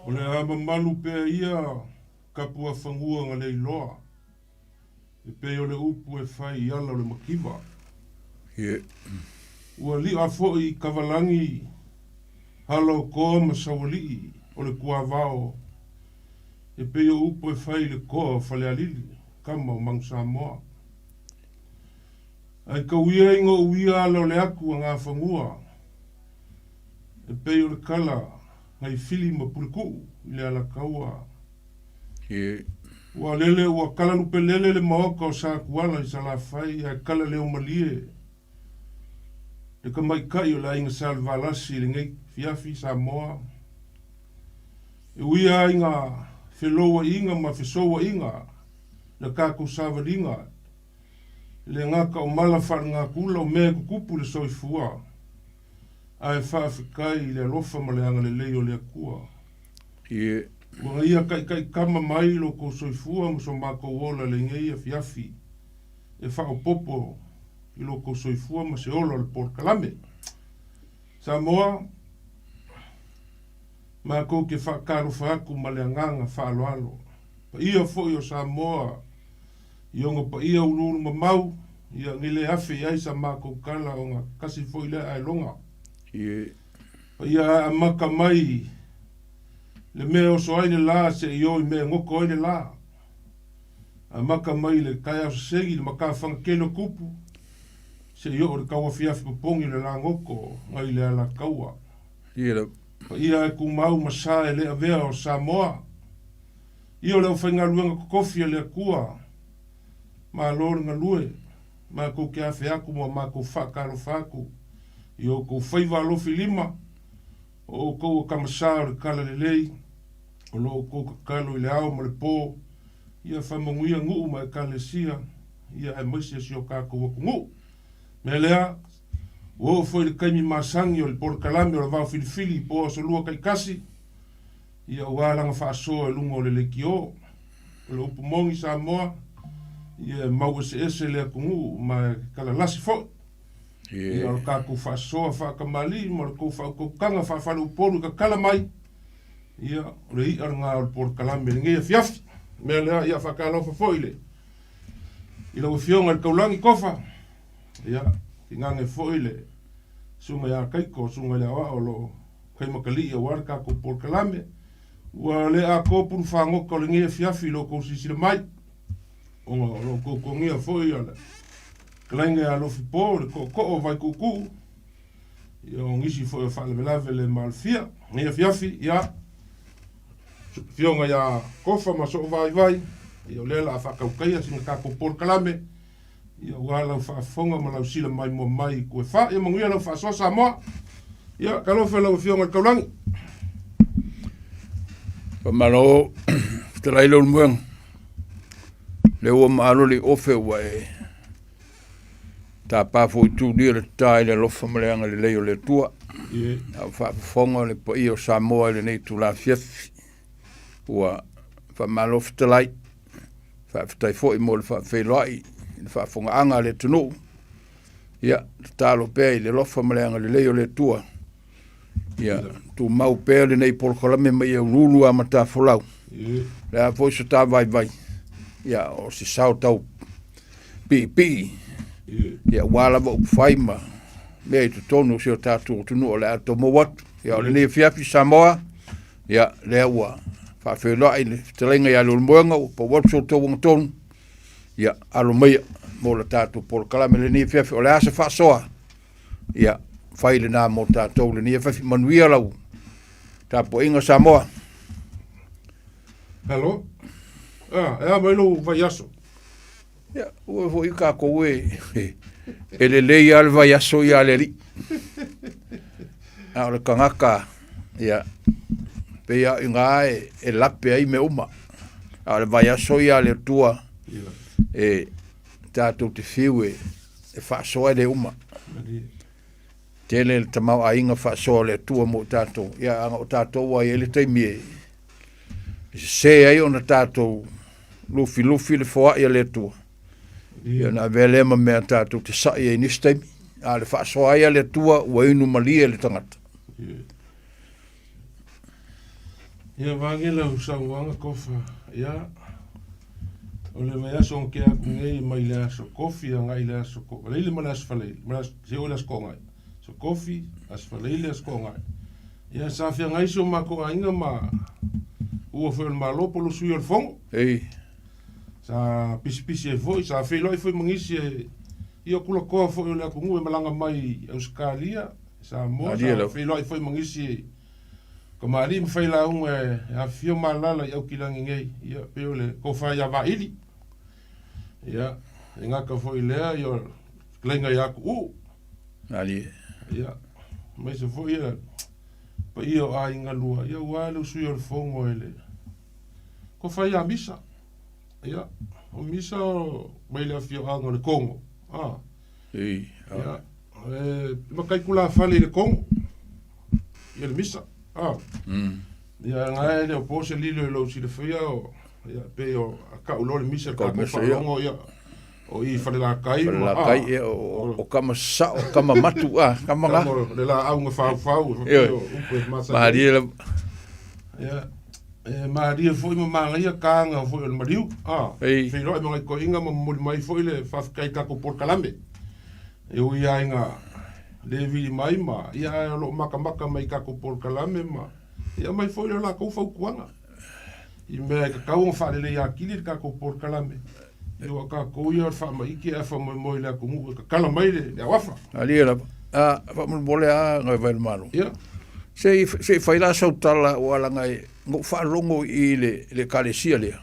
O le amamalu pea ia kapua whangua nga lei loa. E pe o le upu e whai ala o le makiwa. Ua li a fo i kavalangi halo koa ma sawali o le kua vao. E pe o upu e whai le koa whale alili kama o Mang Samoa. Ai ka uia ingo uia ala o le aku a ngā whangua. E pe o le kala ngai fili ma puliku i le ala kaua. Ua lele ua kala lupe lele le maoka o sa kuala i sa la whai ai kala leo malie. Le ka mai kai o la inga salvalasi le ngai fiafi Samoa. E uia inga whiloa inga ma whisoa inga le kako savalinga. Le ngaka o malawhar ngā kula o mea kukupu le soifua. Ai whaafikai le alofa ma le anga le leo le akua. Ua ia kai kama mai lo ko soifua ma so mako ola le ngai a fiafi. E whao popo i lo ko soifua ma se ola le Port Kalame. Samoa, mako ke whakaro whaaku ma le anganga whaaloalo. Pa ia fo o Samoa, i onga pa ia uluru ma mau, ia ngile afe i aisa mako kala o ngā kasi fo i le ai longa. Pa ia a maka mai, le mea o so aile la se i oi mea ngoko aile la. A maka mai le kai au segi le maka whangakelo kupu. Se i o le kaua fiafi papongi le la ngoko ngai le ala kaua. Pa ia e kumau masa e le avea o Samoa. Ia o leo whainga luenga kokofia le akua. Ma lor nga lue. Ma ko ke afe aku ma ko whakaro whaku. I o ko whaiva alofi lima. O ko kamasa o le kala le lei. O lo ko kakalo i le ao ma le pō. Ia whamanguia nguu ma e kalesia. Ia e maisi e si o kako waku nguu. Me lea, o foi le kaimi masangi o le Port Kalame o le vau filifili po so lua kai kasi. Ia ualanga whaasoa e lunga o le leki o. O le upu mongi Samoa. Ia mau ese lea kungu ma kala lasi fo. Ia o kako whaasoa whaakamali ma le kou whaukanga whaafalu upolu ka kala mai. Ia o le iaranga o le Port Kalame le ngia fiafi. Me lea ia whakalofa fo ile. Ila ua fionga le kaulangi kofa. Ia, ki ngange foile, sunga ia kaiko, sunga ia wa o lo kaimakali ia warka ko Port Kalame. Ua le a ko puru whangoka o le ngia fiafi lo ko sisira mai. Onga lo ko ngia foi ala. Kalainga ia lofi po, le ko o vai kuku. Ia o ngisi foi o whale velave le malfia. Ngia fiafi, ia. Fionga ia kofa ma so vai. Ia o lela a whakaukaia singa ka ko Port Kalame. Ia wala whaafonga ma lau sila mai mo mai koe wha. Ia manguia lau whaasoa Samoa. Ia kalofa lau fionga kaulangi. Pamalo, talai lau muang. Le ua maalo li ofe ua e. Ta pafo i tu lia le tai le lofa maleanga le leo le tua. Au whaafonga le pa i o Samoa le nei tu la fiafi. Ua whamalo fitalai. Whaafitai fo i mo le whaafeilai. Whaafonga anga le tunu. Ia, talo pēi le lofa maleanga le leo le tua. Ia, tu mau pēi le nei Port Kalame mai e ululu a mata folau. Le a foiso tā vai. Ia, o si sao tau pi. Ia, wala wa upwhaima. Mea i tu tonu si o tātu o tunu o le ato mowatu. Ia, o le nei fiafi Samoa. Ia, le ua. Whaafeilai le fitalenga ia le ulmoanga o pa watu o tō wang tonu. Ia, alo mai mo la tātou Port Kalame le ni fiafi o le asa whaasoa. Ia, whaile nā mo tātou le ni fiafi manuia lau. Tāpo inga Samoa. Hello? Ea mai lo vai aso. Ia, ua ho i kako ue. E le lei al vai aso i ale li. A o le kangaka. Ia, pe ia inga e lape ai me uma. A o le vai aso i ale tua. E tātou te whiu e whaasoa le uma. Tele le tamau a inga whaasoa le tua mo tātou. Ia anga o tātou a ele taimi e. Se ai ona tātou lufi le whaa ia le tua. Ia na vele ma mea tātou te sai e nis taimi. A le whaasoa ia le tua ua inu malia le tangata. Ia vangela usauanga kofa. Ia. O le mea son ke aku ngei mai le aso kofi a ngai le aso kofi. Leile ma le aso faleile. Ma se o le aso kongai. So kofi, aso faleile aso kongai. Ia sa fia ngai so mako ainga ma ua fwe le malo polo sui o le fongo. Ei. Sa pisi e foi, sa fei foi mangisi e ia kula koa foi o le akungu e malanga mai Australia. Sa mo, sa fei foi mangisi e ko maari me fai la un a fio malala i au kilangi ngei ia pe ole ko fai a vaili ia nga ka foi lea yo klenga ya ku ali ia mai se foi ia pa ia a inga lua ia wale su yo fongo ele ko fai a misa ia o misa mai le fio a ngole Kongo ei ia ma kai kula fale le Kongo ia le misa ia ngai le po se lilo lo si le fia o ia pe o ka ulo le misa ka ko longo ia o i fa la kai o kama sa o kama matu kama nga le la au nga fa o ko masa maria ia maria foi ma ia ka nga foi o mariu fe lo mo ko inga mo mai foi le fa kai ka ko por kalambe e o ia inga le vi mai ma ia lo maka mai ka ko por kalame ma ia mai foi la ko fa kuanga i me ka ka fa le ia kili ka ko por kalame eu ka ko ia fa mai ki fa mo le ko mu ka kala mai le wafa ali la fa mo bole ngai vai malo ia se fai la so tala wala ngai ngo fa longo i le kalesia le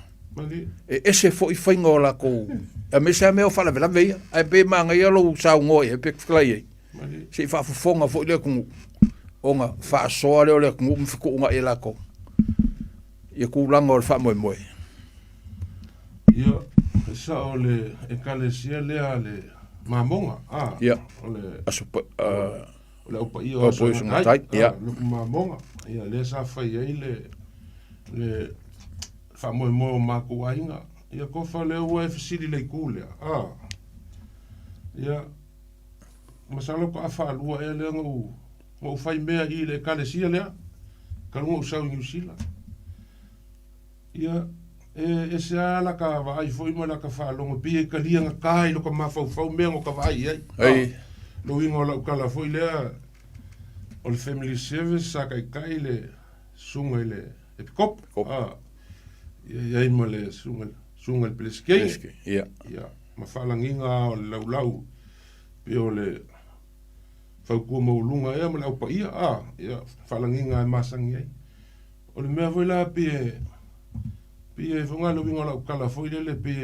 ese foi faingo la ko a me se me o fa la vela veia ai be manga ia lo sa ngoi e pe klai se fa fonga fo le ku onga fa so le ku mfiko unga ela ko e ku lango fa mo ia sa ole e kalesia le ale mamonga ia ole asupa ole opa ia o so ngai ia mamonga ia le sa fa ia le fa mo ma ku ainga ia ko fa le o fsili le kule ia masalo ko afa lua e le ngo fai mea i le kalesia le ka ngo sa New Zealand ia e se ala ka vai foi mo la ka fa longo pi ka lia nga kai lo ka mafau fau me ngo ka vai ai lo ingo la ka la foi le o le family service sa kai le sunga le kop ia mo le sunga le pleske ia ma falanginga o lau pe o le fau ko mo lunga e mo la pa ia ia falanginga masangi ai o le mea voila pe funga lo winga la kala foi le pe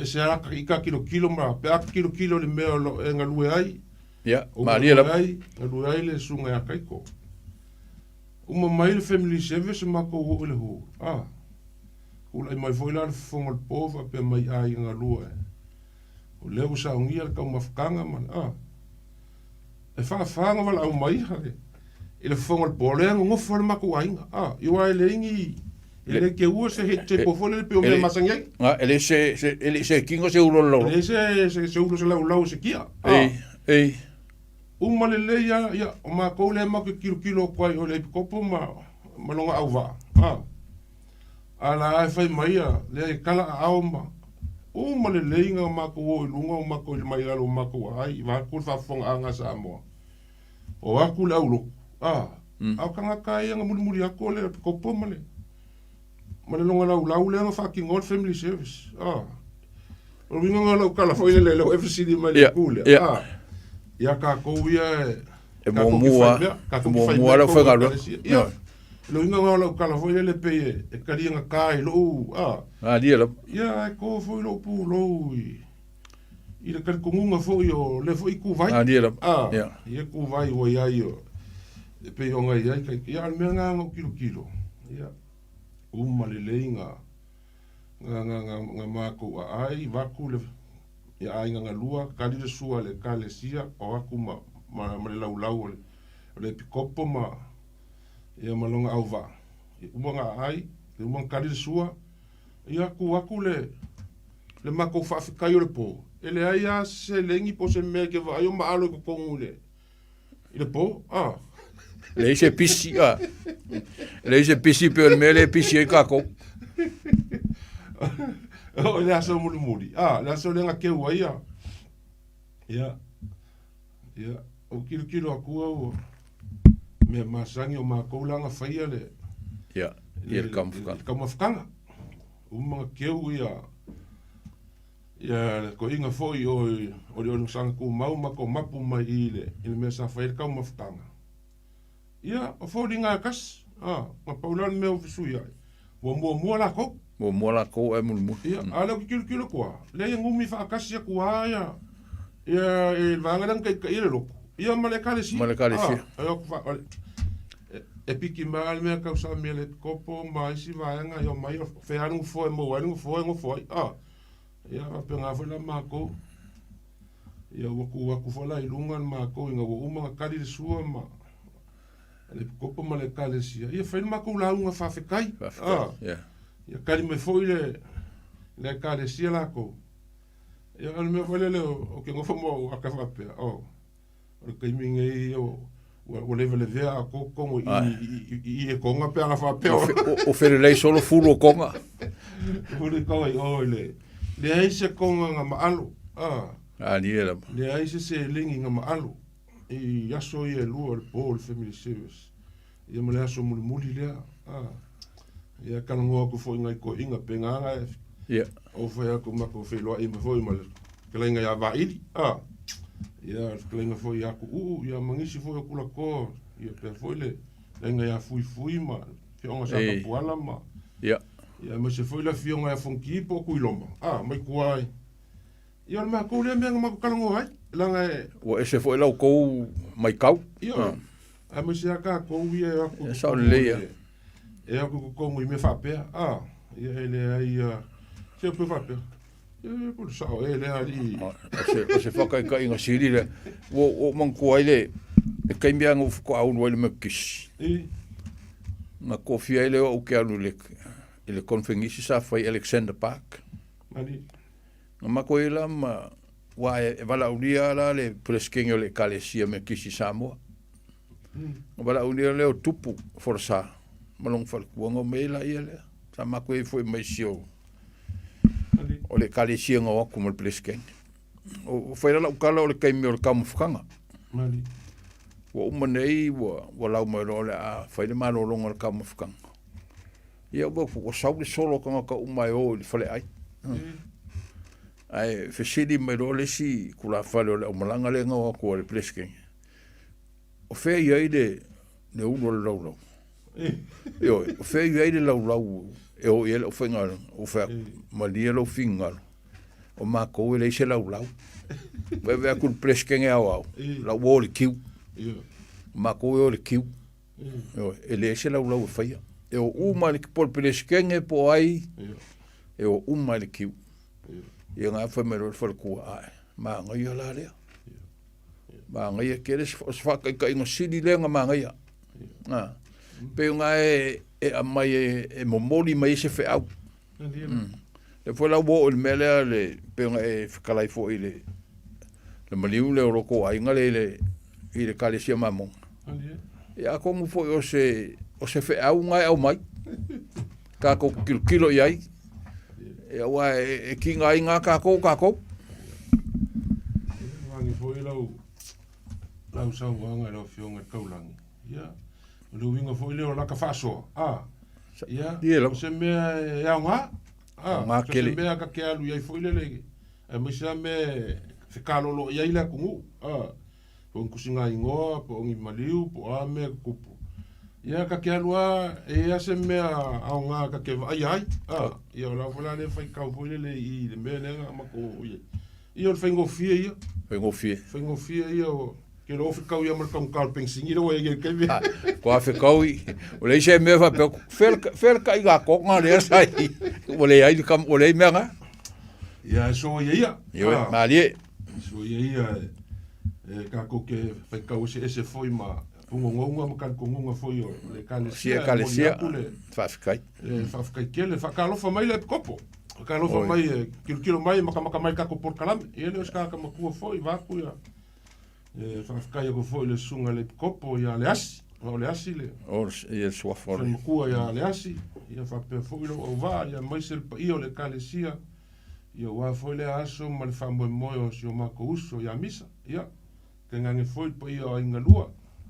se ara ka kilo ma pe kilo le mea lo enga lue ai ia maria la ai lue ai le sunga ya kaiko uma mai le family service ma ko ho le ho o le mai voila funga le pova pe mai ai nga lue o le usa ngia ka mafkanga man e fa nga wala au mai hale ele fonga pole ngo for ma ku ainga yo ai le ngi ele ke u se hete po fole pe o me masanga ele se kingo se ulo lo ele se ulo se la se kia ei uma le ya ma ko le ma ke kilo ko ai o le kopo ma longa au va ala ai fai mai le kala au ma uma le inga ma ko o lunga ma ko le mai alo ma ko ai va ko fa fonga anga sa mo o aku la ulo au kanga kai nga muri ako le kopo male longa la le nga fucking old family service o winga nga kala foi le FCD male kule ya ka ko ia e mo mua la foi galo lo inga nga kala foi le pe e kali nga kai lo dia la ya ko foi lo pu lo i le kal kunga foi o le foi ku vai dia la ia ku vai o ia io e pe o ngai ai kai ia me nga ngo kilo ia le leinga nga ma ko ai va ku le ia ai nga lua kali le sua le kalesia o aku ma le lau le pikopo ma ia malonga au va nga ai le kali le sua ia aku le ma ko fa kai o le po ele ai se lengi po se me ke va yo ma alo ko ngule ile po Le se pisi le se pisi pe le mele pisi e kako. O le aso muri. Le aso le nga keu ai. Ia. O kilo akua o me masangi o makoulanga faia le. Ia. Ia kamfukanga. Kamfukanga. Uma keu ia. Ia ko inga foi o le sanga ku mau ma ko mapu mai ile. Ile me sa faia kamfukanga. Ia o fo dinga kas. Ma paulan me o fisu ia. Mo la ko. Mo la ko e mulmu. Ia ala kilo ko. Le ngumi fa kasi ku ia. Ia e vangalang kai ile loko. Ia malekalesia. Ai fa e piki mal me ka usa me le kopo mai si vaenga yo mai fe anu fo mo anu fo. Ia pe nga fo la mako. Ia waku fo la ilungan mako inga wo uma kali sua ma. Le kopo malekalesia. Ia fe mako la unga fa fe kai. Ia kali me fo ile le kalesia la ko. Ia al me fo le o ke ngofo mo akafa pe. O ke mingi o level vea ko kongo i e konga pe ala fa pe. O fere lei solo fulu o konga. Fulu konga i le. Le ai se konga nga maalo. Ni era. Le ai se lingi nga maalo. I aso i e lua le Paul Family Service. Ia male aso muli lea. Ia kanongoa ko fo inga ko inga penganga. Ia. O foi ako mako fe loa i me foi male. Kelenga ya vaili. Ia kelenga foi aku ia mangisi foi kula ko. Ia pe foi le. Lenga ya fui ma. Fionga sa puala ma. Ia. Ia me se foi la fionga ya fonki po kuiloma. Mai kuai. Ia ma ko le me mako kalongo ai. Langa o ese foi la ko mai kau. Ia. Me se aka ko ia aku. Sa le. E aku ko mo me fa pe. Ia ele ai se pe fa pe. Por sao ele ali. Se foca kai nga siri le. O man ko ele e kai mea ngo ko au no le mekis. Na kofi ele o ke anu le. Ele konfengisi sa foi Alexander Park. Ali. Ma ko ela ma wa e vala unia la le preskengo le kalesia mekisi Samoa. Vala unia le o tupu forsa. Malong fal kuango mela ele. Sa ma ko foi mai sio. O le kalesia nga waku mo le pleskeng. O whaira lau kala o le kaimi o le kamufukanga. Mali. Wa umanei wa lau mai ro le a whaile mano longa le kamufukanga. Ia wa sau le solo kanga ka umai o le whale ai. Ai whesidi mai ro le si kula whale o le umalanga le nga waku o le pleskeng. O whea iai le uno le lau lau. O whea iai le lau lau. E o ele o whainga o whea malia lo whinga o mako ele se lau lau wewe akul pleskenge au lau o le kiu mako o le kiu ele se lau lau e whaia e o uma le kipol pleskenge po ai e o uma le kiu e ngā whaimero le whalakua ai ma ngai ala lea ma ngai a kere se whakai ka inga siri lenga ma ngai a pe ngā e mai e momoli mai se fe au. Le foi la wo le mele le penga e kalai fo ile. Le maliu le roko ai ngale le kalesia mamon. Ya como foi o se fe au ngai au mai. Ka ko kilo yai. E wa e kinga ai nga ka ko. Wangi foi lau sa wanga lo fionga kaulangi. Ya. Lu winga foi le la ka faso. Ia, se mea e aunga. Se mea ka ke alu iai foi lelege. E misa me whekalolo iai la kungu. Po nkusinga ingoa, po ngi maliu, po a mea kupu. Ia ka ke alua e a se mea aunga ka ke ai. Ia la wala le whai kau foi lele i le mea nenga mako iai. Ia le whaingo fia ia. Whaingo fia ia o... Ke lo fikau ia mar kau kal pensingi ro e ke ve. Ko a fikau o le se me fa pe fer ka iga ko nga le sai. O le ai kam o le me nga. Ya so ia. Yo mali. So ia ka ko ke fikau se foi ma pungo ngonga ma kan konga foi o le kalesia. Kalesia. Fa fikai. Fa fikai ke le fa kalo fa mai le kopo. Kalo fa mai kilo mai ma mai ka ko por kalam. Ele ska ka ma ku foi va ku ya. Whakaiako foi le sunga le kopo ia le asi. o le asi le. O ia suafa. Fai makua ia le asi, ia whapea fwoi lo au wā, ia maise le pa ia o le kalesia, ia wā fwoi le aso, ma le whamoe moe o si o mako uso, ia misa, ia. Ke ngange fwoi pa ia o inga lua,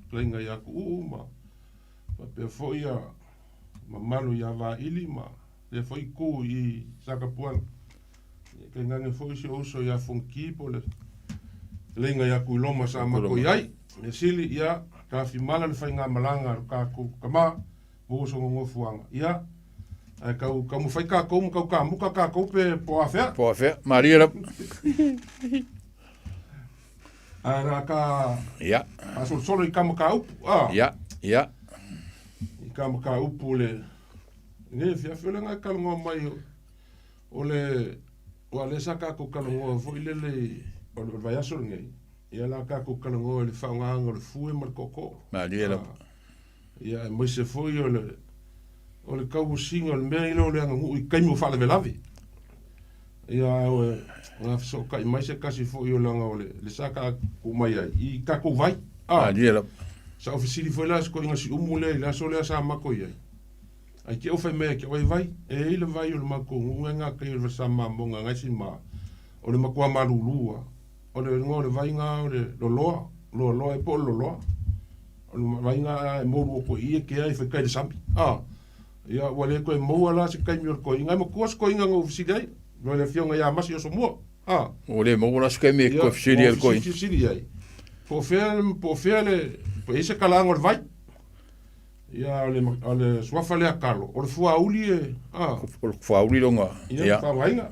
kleinga ia ku ma, whapea fwoi ia, ma malu ia wā ili, ma le fwoi ku i Sakapuala. Ke ngange fwoi si o uso ia funki po le, leinga ia ku iloma sa mako iai, me sili ia, ka fimala le whai ngā malanga ka ku kama mo so ngo fuanga ia ai ka mu whai ka ko mu ka muka ka ko pe po afea Maria la ara ka ia aso solo I kama ka upu ia I kama ka upu le ne fia fele nga ka ngo mai o le saka ko ka ngo fo ile le o vai aso ngai ia la ka ko kalango le whaonganga le fue mar koko. Maria la. Ia mai se foi o le kau singa le mea ilo le anga ngu I kaimo whale velavi. Ia o ngā so kai mai se kasi foi o langa o le saka ku mai ai. I kako vai. Maria la. Sa ofisiri foi las ko inga si umule la so le sa mako ia. Ai ke o fai mea ke vai. E ile vai o le mako ngu nga kai o le sa mamonga ngaisi ma. O le makua malulua. O le ngore vai ngā o le loloa e po loloa. O le vai ngā e moru o ko ia ke ai whakai le sampi. Ia wale koe moua la se kai mi or koe. Ngai makuas koe inga ngō fisiri ai. Noi le fionga ia masi o so mua. O le moua la se kai mi koe fisiri ai koe. Fisiri ai. Po fea le, po ese kalanga o le vai. Ia o le swafa le akalo. O le fuauli e. O le fuauli longa. Ia, whawainga.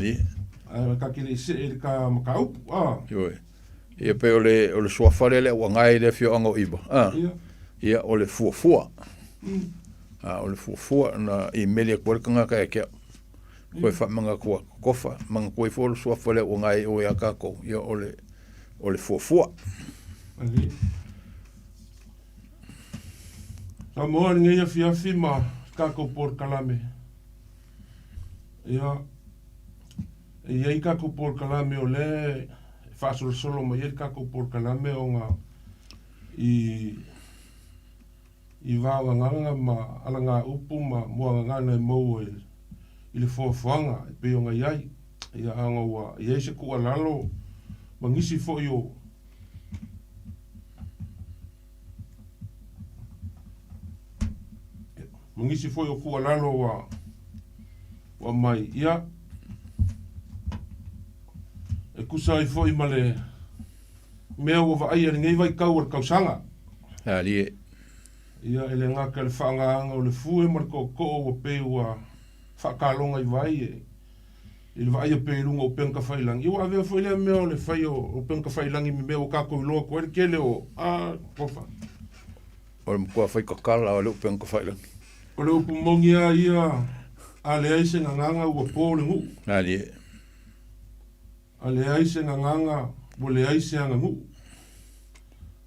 Ia. Ka kile se e ka makau. Ioi. Ia pe o le suafa le o ngai le fio ango iba. Ia o le fuafua. O le fuafua na I mele ko kanga ka ke. Koe fa manga ko kofa, manga koe fo le suafa le o ngai o ya ka ko. Ia o le fuafua. Ali. Sa mo ngai ia fiafi ma ka ko por kalame. Ia ia I kako por kalame o le whaasolo solo ma ia kako por kalame o ngā I wāwa nganga ma ala ngā upu ma mua ngana mou I le fuafuanga I pe o ngā iai ia anga ua ia se kua lalo ma ngisi fo I o mangisi foi o kua lalo wa mai ia e kusai foi male mea o va ai ngai vai kau ar kausanga ali ia ele ngaka le whaanga o le fue mar ko o pe ua whakalonga I vai ele vai a pe lunga o penka whailangi ia ave foi le mea o le whai o penka whailangi mi mea o kako I loa ko ele kele o pofa o le mkua whai kakala o le penka whailangi o le upu mongia ia a le aise nganganga ua po le ngu ali a le aise nganganga o le aise anga ngu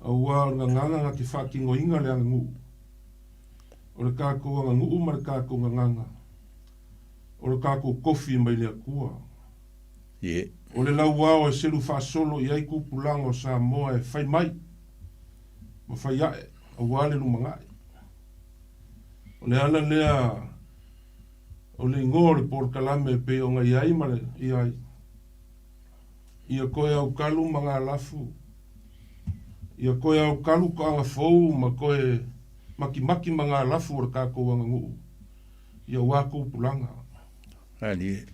a ua nganganga nga ki whakingo inga le anga ngu o le kako anga ngu ma le kako nganganga o le kako kofi mai le akua o le lau wao e seru whaasolo I ai kupulango sa moa e whai mai ma whai ae a wale lumangai o le ala lea o le ingo le por kalame pe o ngai ai male I ai ia koe au kalu mga lafu ia koe au kalu ko anga fou ma koe maki mga lafu o kako anga ngu ia wako pulanga ali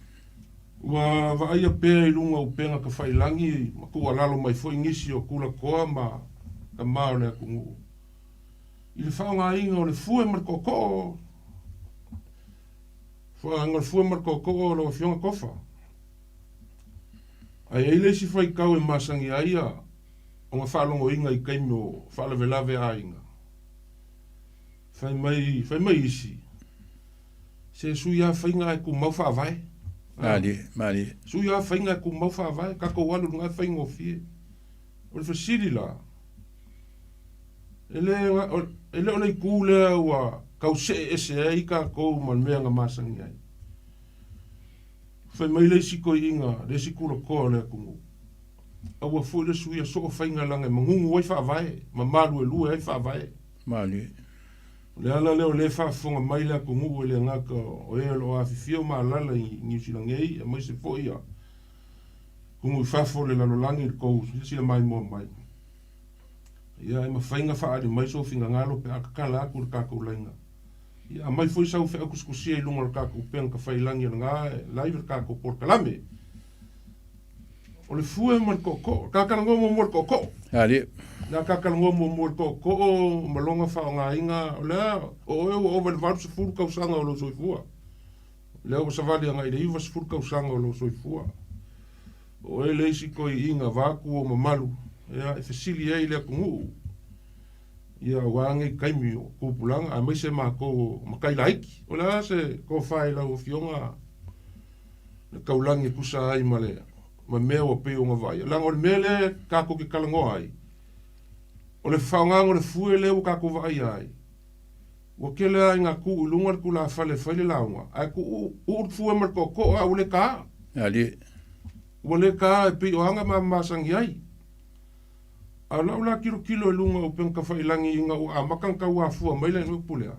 wa vai a pe lunga o penga ka whailangi ma kua lalo mai foi ngisi o kula koa ma ka mao le aku ngu I le whaonga inga o le fue markoko whaonga le fue markoko o le whionga kofa ai eile si whai kau e masangi aia o ngā whalongo inga I kaimi o whalawe lawe a inga whai mai isi se suia whainga e ku mau whaavai mali suia whainga e ku mau whaavai kako walu ngai whainga o fie o le whasiri la ele o le kule wa kause ese ai ka ko man mea nga masangi ai fai mai le siko inga le sikula ko le kungu awa foi le suia so fainga langa mangungu wai fa vai ma malu e lua ai fa vai Mali. Le ala leo le whaafonga mai la kongu le ngaka o e lo a fifio ma lala i New Zealand ei, a mai se fo ia. Kungu i whaafo le lalolangi i kou, si le mai mo mai. Ia e mawhainga whaari mai so finga ngalo pe akakala aku le kako lainga. Ia mai foi sau fe aku skusia i lunga le kako peang ka whailangi na ngā laive le kako porkalame. O le fue mo le koko, kakala ngomo mo le koko. Ali. Na kakala ngomo mo le koko, malonga whao ngā inga, lea, o eo o le varu se furu kausanga o lo soifua. Leo sa vali anga i le iwa se furu kausanga o lo soifua. O e leisi koi inga vaku o mamalu, ia e fesili ei lea kungu. Ia wange kaimi o kupulanga, a mai se mako makai laiki. O lea se ko whae lau o fionga, le kaulangi kusa ai malea. Ma mea o peo nga vai. Langa o le mele kako ke kalango ai. O le whaongang o le fue leo kako vai ai. O ke lea inga ku ulunga ku la fale fale launga. Ai ku ur fue mar koko a ule ka. Ali. O le ka e peo hanga ma masangi ai. A laula kilo e lunga o penka whailangi inga o a makanka ua fua maila ino pulea.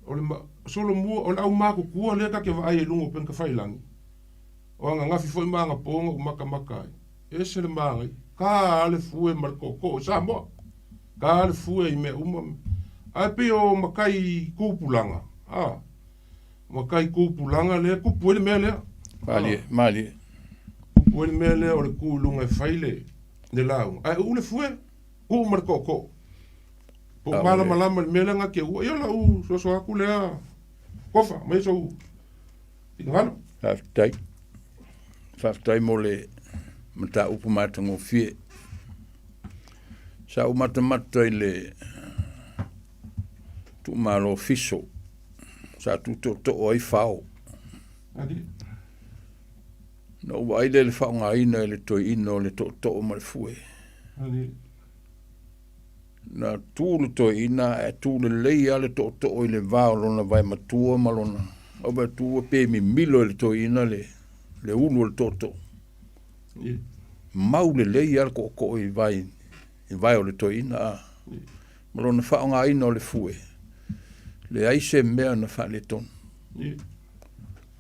O le solo mua o le au mako kua lea ka ke vai e lunga o penka whailangi. O anga ngafi foi manga ponga o maka ai. Ese le manga ai. Ka ale fue markoko. Sa mo. Ka ale fue i me uma. Ai pe o makai kupulanga. Makai kupulanga le kupu ele mele. Mali. Kupu ele mele o le kulunga e faile. Le lau. Ai ule fue. U markoko. Po malama le mele nga ke ua. Ia la u so aku lea. Kofa. Mai so u. Tingano. Whaftai mo le mata upu matango fie. Sa umata i le tu malo fiso. Sa tu to oi whao. Adi. No waile le whao ngā ina le toi ino le to o mal fue. Adi. Na tūle toi ina e tūle leia le to o i le vāo lona vai matua malona. O ba tua pe mi milo le toi ina le ulu le toto. Mau le lei al ko i vai o le toina. Malona whao ngā ina o le fue. Le aise mea na wha le ton.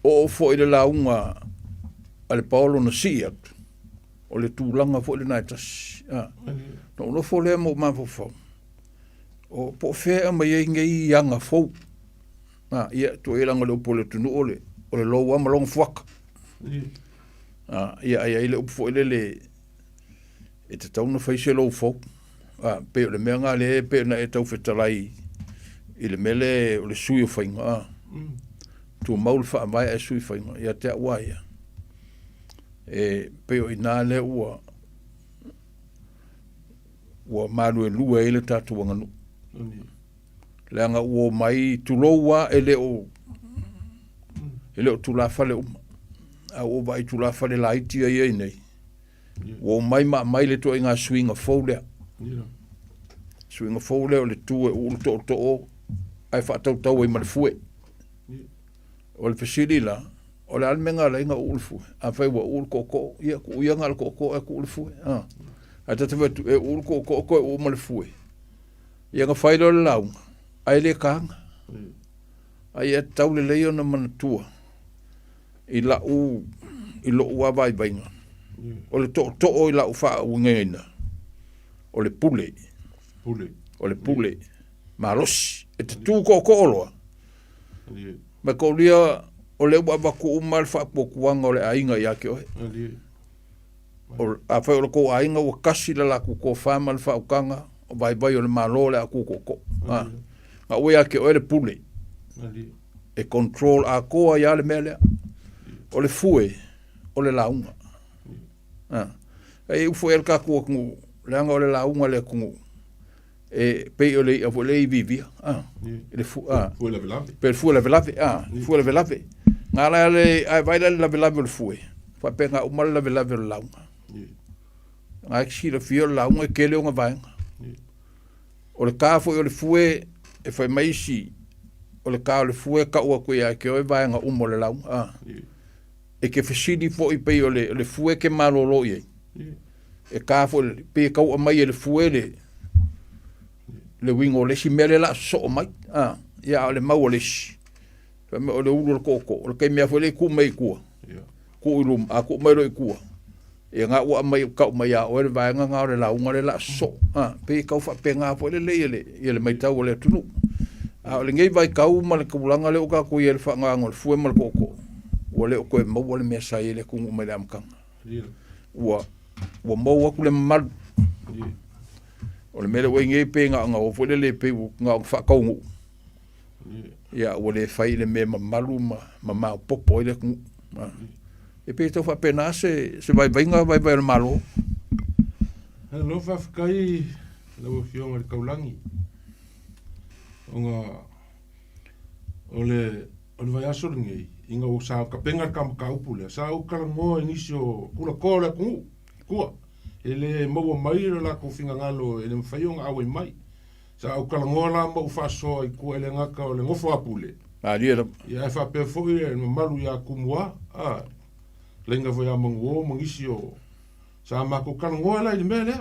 O fo i le launga a le paolo na siat. O le tūlanga fo i le naitas. No fo le mo mawhawhau. O po whea mai e ngei anga fau. Ia to e langa le upo le tunu o le loa malonga fuaka. Ia ile upo ile e te tau na whaise lo fau. Pe o le mea ngā le pe na e tau whetalai i le mele o le sui o whainga. Tu maul wha mai e sui whainga. Ia te awaia. Pe o i nā le ua maru e lua e le tātua nganu. Le anga ua mai tuloua e le o tula whale uma. A o vai tula whale la iti a iei nei. O mai le to inga swinga fōlea. Swinga fōlea o le tue ulu to o. Ai whaatau e marifue. O le pesiri la. O le almenga la inga ulu fue. A whai wa ulu koko. Ia ku uianga la koko e ku ulu fue. A tata wetu e ulu koko e ulu marifue. Ia nga whailo le launga. Ai le kaanga. Ai e tau le leo na manatua. I la ua vai bainga. O le to o i la ufa ungeina. O le pule. O le pule. Marosi. E te tū ko oloa. Ma ko lia o le ua waku umal wha pokuanga o le ainga i ake oe. A whai o le ko ainga ua kasi la laku ko whama le wha ukanga. O vai o le malo le aku koko. Nga ue ake oe le pule. E control a koa i ale mea o le fue, o le launga. E ufo el kako kungu, leanga o le launga le kungu. E pei o le a le vivia. Le fu le velave. Per fu le velave, fu le velave. Nga la le ai vai le velave le fue. Fa penga o mal le velave le launga. Nga ki le fio launga ke le nga vai. O le ka fo o le fue e fa mai si o le ka o le fue ka o ko ya ke o vai nga o mo le launga. E ke fesidi fo i pei o le fue ke malolo ye. E ka fo pe ka o mai le fue le le wingo le si mele la so mai ia le mau le si fa me o le ulu ko o le mea foi le ku mai ku ku ilum a ku mai ro ku e nga wa mai ka mai a o le vai nga nga le la unga le la so pe ka fa pe nga foi le mai tau le tunu a le ngai vai ka uma le kulanga le o ka ku ye fa nga ngol fu mal ko o le ko mo o le me sa ile ku mai le amkang wa mo wa ku le mal o le mele wenge pe nga o foi le pe nga fa ka ngu ya o le fai le me malu ma popo ile ku e pe to fa pena se vai nga vai malo lo fa kai lo fiong al kaulangi onga ole vai asor ngi inga o sa ka penga kam ka upule sa o kala ngo inicio kula kola ku ele mo mai la ko finga ngalo ele mfaiong awe mai sa o kala ngo la mo fa so i ku ele ngaka ole ngofo apule ya fa pe fo ile malu ya kumwa lenga vo ya mongo mongisio sa ma ko kala ngo la ile mele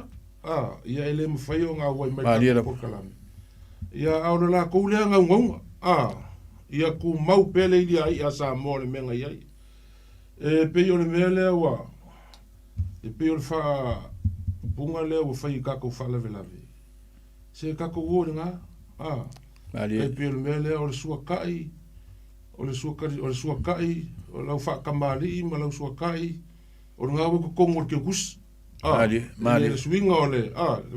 ya ele mfaiong awe mai ko kala ya aure la ko le nga ngonga ia ku mau pele ia ia sa mo le menga ia e pe yo le mele wa e pe yo fa bunga le o fa ka ko fa la vela se ka ko wo nga e pe yo le mele o le sua kai o le sua kai o la fa kamali ma la sua kai o nga ko ko ke kus mali le swinga ole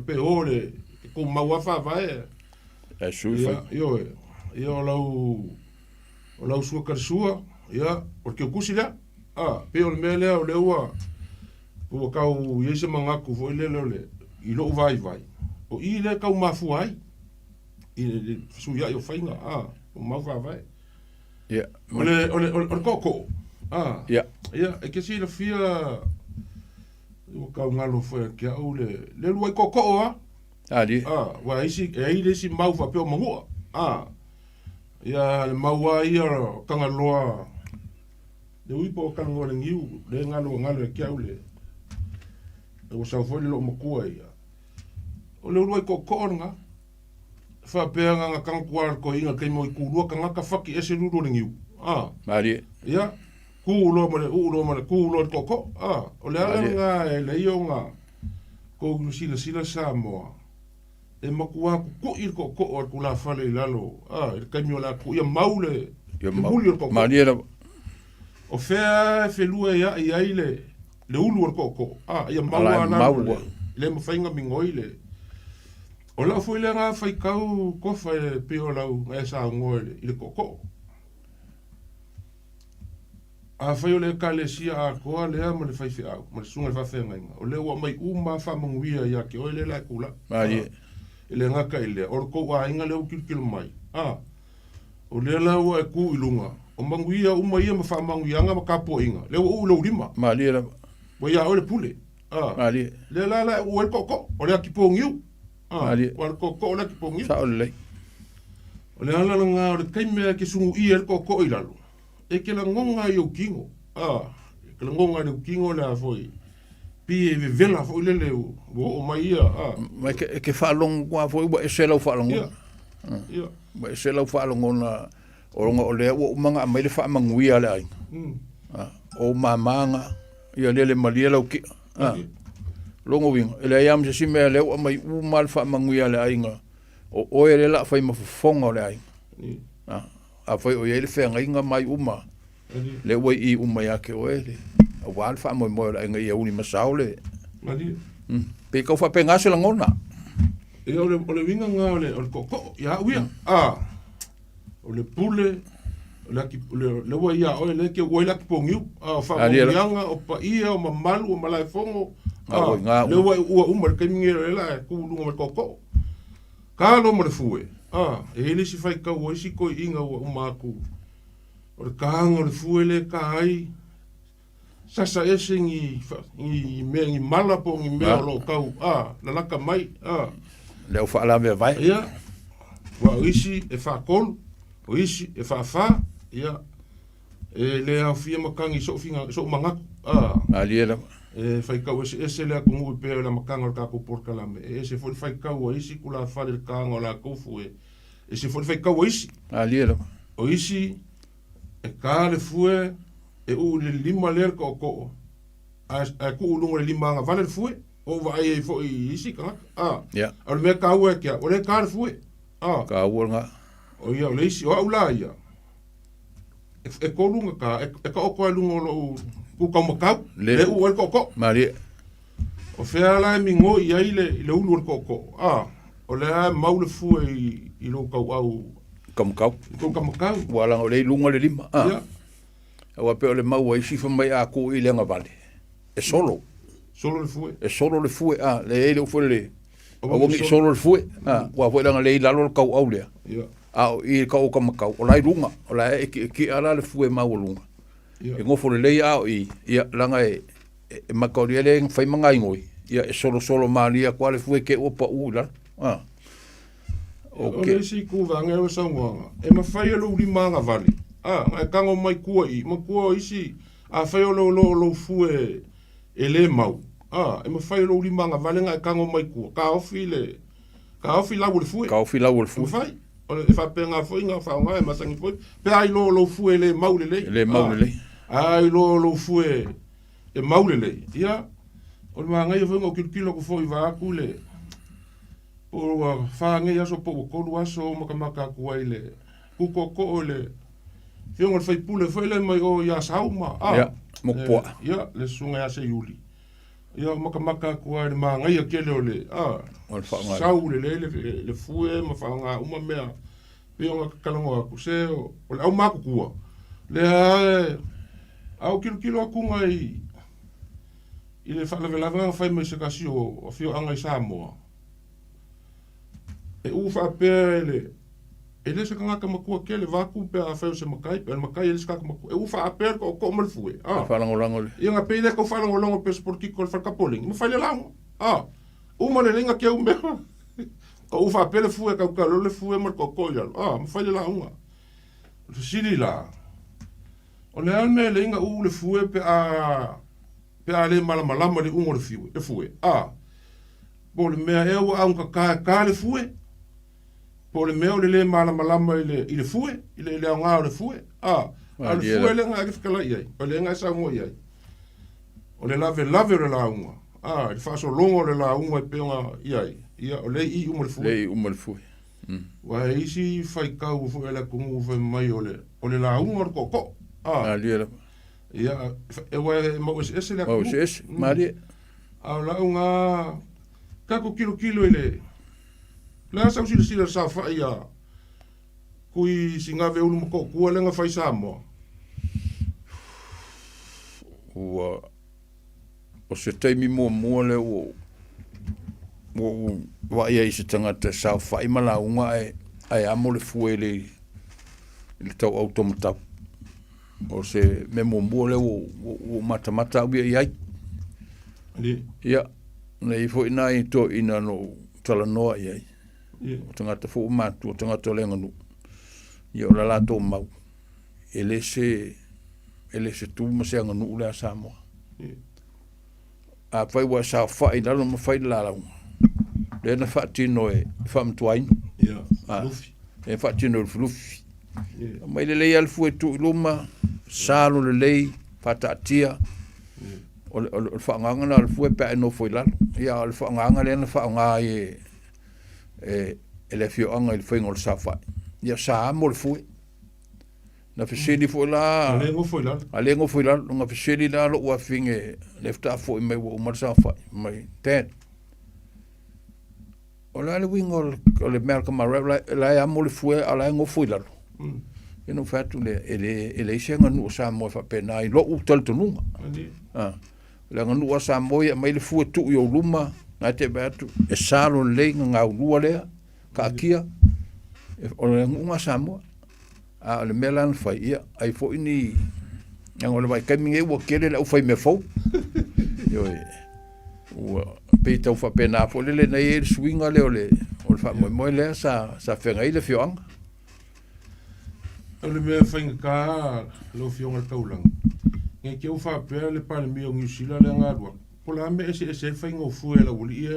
pe ole ko mau fa va e sufa yo lau sua karsua ia porque o kusila pe o mele o lewa o kau yese mangaku foi le i lo vai o i le kau mafu ai i su ia yo fainga o mafu vai ole koko ia e que si la fia o kau ngalo foi que o le luai koko wa isi e ile si mau fa pe o mangua ia le maua ia kanga loa le uipo kanga ngore ngiu le ngalo e kia ule o sa foi lo makua ia o le uruai kokoronga fa pea nga kanga kuar ko inga kei mo i kurua kanga ka whaki ese ruru le ngiu ia kuulo mare kuulo koko o le ala nga e le io nga ko sila sa moa e makua ku ir ko ku la fale lalo il camion la ku ia maule muli ko maniera o fe lua ia ile le ulu ko ia maula le mo fainga mingoile o la foi le nga fai kau ko fa pe o la e sa ngole ile ko fai o le kalesia ko le mo le fai fa mo sunga fa fa nga o le wa mai uma fa mongwia ia ke o le la kula ele ngaka ele orko wa inga le ukil mai o le la wa ku ilunga o manguia uma ia ma fa manguia nga ma kapo inga le o lo lima malira wa ya o le pule mali le la o el koko o le akipongiu mali o le koko o le akipongiu sa o le ala nga o le kaime ke sungu i el koko ilalo e ke la ngonga yo kingo ke la ngonga de kingo la foi pi vela foi le o mai mai ke fa long kwa foi ba se lo fa long ba se lo fa long ona o le o manga mai le fa mangui ale ai o mamanga ia le malia lo ki longo wing ele yam se sime le o mai u mal fa mangui ale ai nga o ele la fa ma fonga le ai foi o ele fe nga mai uma le o i uma ya ke o ele o alfa mo le nga ia uni masaule pe ko fa penga se langona e o le winga nga o koko ya uia o le pule le wa ia o le ke wa la pongiu fa yanga o pa ia o mamalu o malai fongo le wa o umar ke ngere la ku lu mo koko ka lo mo le fue ele si fai ka o si ko inga o maku o le kanga o le fue le kai sasa ese ngi me mala po ngi me lo kau la laka mai le fa la me vai ia wa isi e fa kol o isi e fa ia e le a fia makangi so finga so mangaku aliera E fai kau ese lea kungu pe la makanga o kako porkalame. E se foi fai kau o isi kula fale le kanga o la kofu e se foi fai kau o isi. Aliera. O isi e ka le fue e u le lima ler ko ko. A ku ulungo le lima nga vale le fue. O va e foi isi ka. Ya. O le me ka u e kia. O le ka le fue. Ka ua nga. O ia o le isi. O au la ia. E ko lunga ka. E ka o koe lungo lo ku ka makau. Le u el ko ko. Maria. O fea la mingo i ai le ulu el ko ko. O le a mau le fue i lo kau au. Kamkau. Ko ka makau. Wala o le lunga le lima. Ia. Wa pe o le mau ai sifa mai a ko i le nga vale. E solo. Solo le fue. E solo le fue le ele fue le. O wongi solo le fue. Wa foi langa le lalo le kau au le. Ia. I kau kamkau. O lai lunga. O lai ki ala le fue mau lunga. E ngofo le lei au i langa e makauri le fai manga ingoi. Ia e solo malia kwa le fue ke opa ula. O le si ku vanga o saunga. E mawhai alo lima nga vale. E kango mai kua i. Ma kua isi. A whai lo fue e le mau. E mawhai alo lima nga vale nga e kango mai kua. Ka ofi lau le fue. Ka ofi lau le fue. Mawhai. O le whape ngā fwoi ngā whaonga e masangi fwoi. Pe ai lo fue le mau le lei. Le mau le lei. Ai lo fue e mau le lei. Ia. O le mga ngai o kilo ku fwoi vāku le. O whaangai aso po kolu aso makamaka kuai le. Kukoko o le. Fionga le whaipule fwoi le mai o ia sauma. Ia. Mokpoa. Ia. Le sunga ia se yuli. Ia makamaka kuai le mga ngai a kele o le. Sau le fue ma whaanga uma mea. Fionga kalango aku se o le au maku kua. Le au kilo akunga i le whalavelanga whai mai se kasi o fio anga i Samoa. E uwha pēr e le se kangaka makua ke le waku pēr a whai o se makai, pēr makai e le se kaka makua. E uwha pēr ko malfue. Whalangolango le. Ia ngā pēr ko whalangolango pēr sportiko le whakapoling. Ma whai le lango. Uma le ringa kia umea. Ko uwha pēr le fue kau kalo le fue mar ko ialo. Ma whai le lango. Le siri la. O le ane le inga le fue pe a le malamalama le ungo le fue. Po le mea eo a unka ka le fue. Po le mea le malamalama i le fue. I le aunga o le fue. A le fue le nga kifkala iai. O le nga sa ngo iai. O le lave le la unga. Le faso longo le la unga i peonga iai. Ia o le i umo le fue. Le i umo le fue. Wa isi fai kau fue la kungu fai mai o le la unga o koko. Aliera. Ia, e wai mau ese le Mau ese, Maria. Au la unga kako kilo ele. La sa usi sila sa fa ia. Kui singa ve ulu moko kua lenga fai sa mo. O se teimi mua le o wa ia i se tangata sa fai mala unga ai amo le fuele le tau automatau. O se me mua le o mata uia iai. Ia, nei fo ina i to ina no tala noa iai. O tangata fo umatu, o tangata lenga nu. Ia o la lato mau. Ele se tu maseanga nu ule a Samoa. A fai wa sa fai lalo ma fai lalau. Le na fatino e famtuain. Ia, lufi. E fatino lufi. Mai le lei alfu e tu luma, salo le lei, fatatia. O le whaanganga na alfu e pēe no foi lalo. Ia le whaanganga le na whaanga e le fio anga i le whaingo le sawhai. Ia sa amo le fue. Na feseli foi la. Alengo foi lalo. Alengo foi lalo. Nga feseli la lo ua finge lefta foi mai wa umar sawhai. Mai ten. O la le wingo le merka marau la amo le fue ala ngo foi lalo. E no fatu le isenga nu sa mo fa pena i lo utal tununga. Le nganu sa mo ia mai le fu tu yo luma na te batu e salo le nga lua le ka kia o le ngunga sa mo a le melan fa ia ai fo ini yang le vai kaminge wo kele le fai me fo yo o pe tau fa pena fo le na e swinga le o fa mo le sa fenga ile fiong. O le mea whainga ka lo fionga taulang. nge ke ufa pe le pa mi o ngisila le ngadwa pola me ese fa ngo fu la uli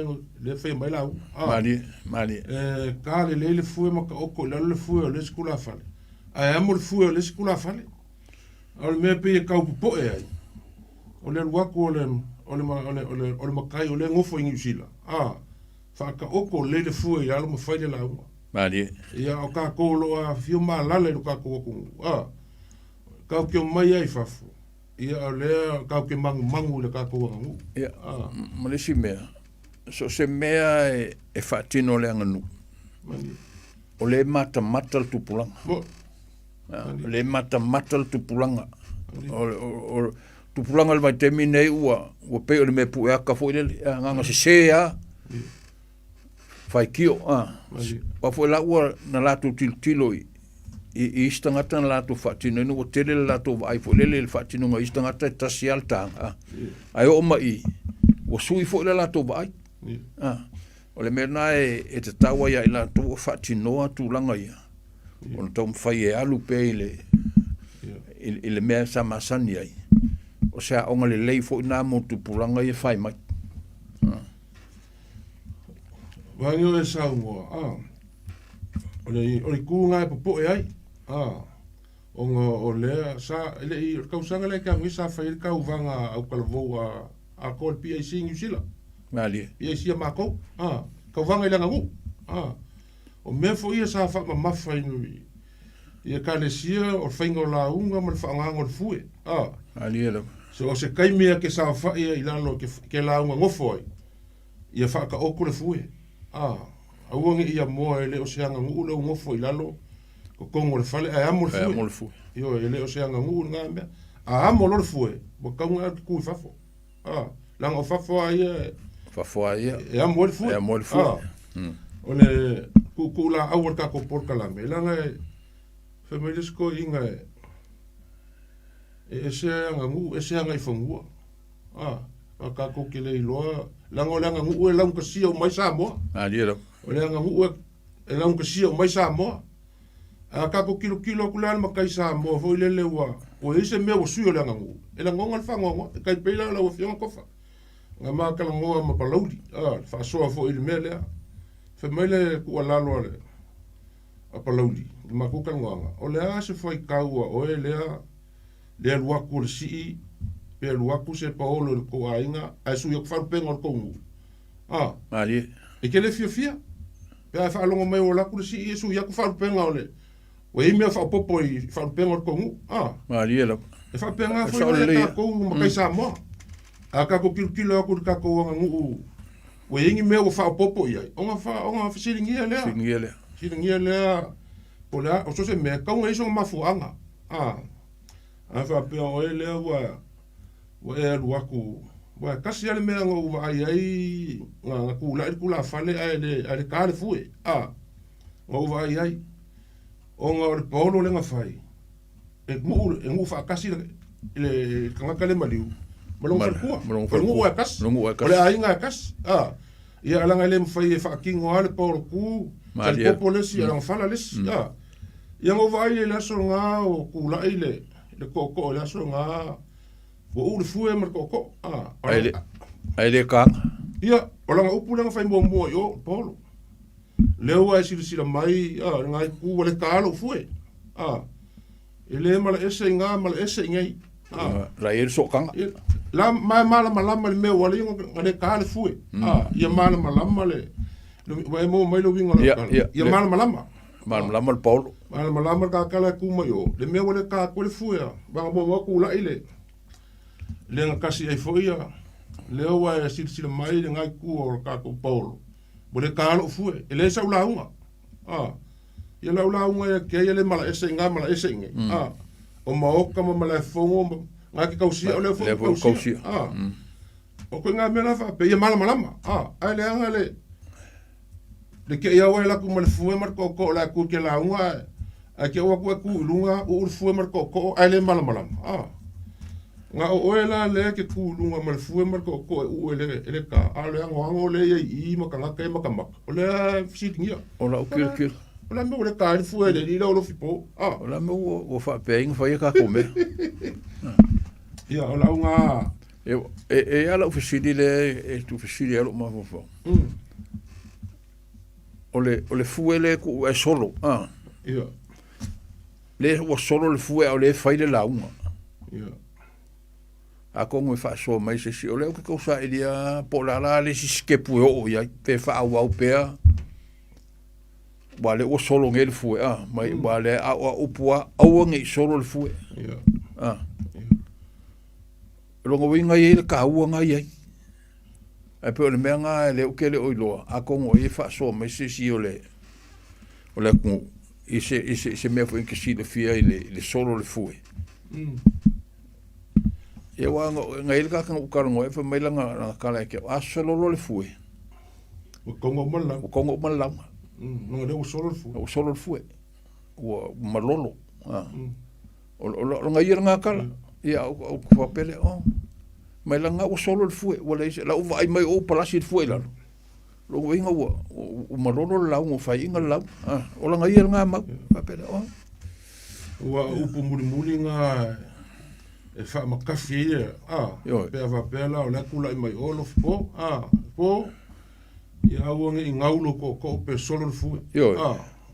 le fa mai la mali ka le fu ma ka oko le fu le skula fale ai amo le fu le skula fale al me pe ka po e ai o le wako o le makai o le ngofo ngisila fa ka oko le fu ya lo mo fa le la mali ia o ka ko lo a fio ma la le ka ko ka ke mai ai fafu ia le ka ke mangu le ka ko ngu ia malesi mea so se mea e fatino le nganu o le mata tu pulanga le mata tu pulanga o tu pulanga le mai temine ua pe o le me pu ka fo le nganga se ya fai kio pa fo la ua na la tu tiloi i istangata na la tu fatino no tele la tu ai fo le fatino nga istangata tasial tanga ai o mai o sui fo le la tu ai o le mena e te tawa ia ila tu fatino tu langa ia on tom fai e alu pe ile mea sa masani ai o sea onga le lei fo na mo tu pulanga ia fai mai Wangi o e saungoa, o le kuunga e popo e ai, o lea, sa, ele i, kausanga le kia ngisa fai le kauvanga au kalavou a kol PIC New Zealand. Mali. PIC a mako, kauvanga i langa ngu, o mea fo ia sa wha mawha inu ia ka le sia o whainga o la unga ma le whaanganga o le fue, Mali ela. So o se kaimea ke sa wha ia i lalo ke la unga ngofo ai, ia wha ka oku le fue, auangi ia moa e le o seanga ngu le ngofo i lalo ko kongo le fale ai amo le fu yo e le o seanga ngu nga me amo le fu bo kaunga ku fafo lang o fafo ai e amo le fu o le ku la awar ka ko por kala me lang e families ko inga e seanga ngu e seanga i fongu ka ko ke le loa langa ngu e lang ka sia o mai sa mo Ela. o le anga ngu e lang ka sia o mai sa mo ka ko kilo kula ma kai sa mo fo le wa o ise me o suyo le anga ngu e lang ngonga fa ngonga kai pela la o fiona kofa nga ma ka ngonga ma palaudi fa so fo il mele fe mele ku ala lo le a palaudi ma ku ka ngonga o le a se foi kaua o e le lua ku le si pe lua ku se paolo ko ainga a su yo fa pengo ko ngu Mali. e ke le fia pe fa longo mai o la ku si e su ya ku fa penga ole o e me fa popo i fa pengo ko ngu Mali ela. e fa penga fo le ka ko ma kai sa mo ka ko kilo ku ka ko ngu o e ngi me o fa popo i o nga fa siringi ele po la o so se me ka ngai so ma fu anga fa pe o ele wa e lua ku wa kasi ale mea ngau wa ai nga kula fale ale ka le fue ngau wa ai o nga o le polo le nga fai e ngu fa kasi le kanga kale maliu malong fa ngu wa kasi ole ai nga kasi ia alanga le mfai e fa kingo ale polo ku le popo le si alanga fala le si ia ngau wa ai le aso nga o kula ile le koko le aso nga o ule fue mar koko ai le ka ia o langa upu langa fai mo yo polo leo ai sila mai ngai ku wale kalo fue ele mala ese nga mala ese ngai la ir so kanga la mai mala le me wale ngale kalo fue ia mala le vai mo mai lo winga ia mala le polo mala ka kala ku mo yo le me wale ka ko le fue ba mo ku la ile le nga kasi ai foia leo wa sila mai le ngai ku o ka ko polo bo le kalo fue ele sa ula unga ia la ula unga ke ia le mala ese nge o maoka mala fongo nga ki kausia o le fongo kausia o ko nga mena fa pe ia mala ai le anga le ke ia wa la ku mal fue mar ko la ku ke la unga a ke wa ku lunga o fue mar ko ai le mala nga o ela le ke kulunga mal fue mar ko o ele ka ale ngo le i ma ka ka ma ka ma o le fitingia o la o kil o la me o le ka fue le lo fipo o la me o fa peng fa ka come Ia, o launga. E ala ufisidi le, tu fisidi alo mafofo. O le fue le ku e solo, Ia. Le o solo le fue o le fai le launga. Ia. A kongo e fa so mai se si o le o ke kosa e dia po la le si skepu o ia pe fa au pea. Wale o solo ngel fue mai wale a upua au ngi solo le fue. Ia. Longo winga ye le ka u nga ye. E pe le menga le o kele o lo a kongo e fa so mai se si o le ku se me foi que si le fia le solo le fue. E wa nga ile ka o karongo e fa mai langa kala ke a solo le fue. O kongo mala. No le o solo le fue. O solo le fue. O malolo. O nga ile nga kala. Ia o papele mai langa o solo le fue wala la o vai mai o palasi le fue la lo winga o malolo la o fai inga la o langa ia nga ma papele wa upu muli nga e fa makafi pe ava pela o la kula mai o lo po ia o ngi ngaulo ko pe solo le fue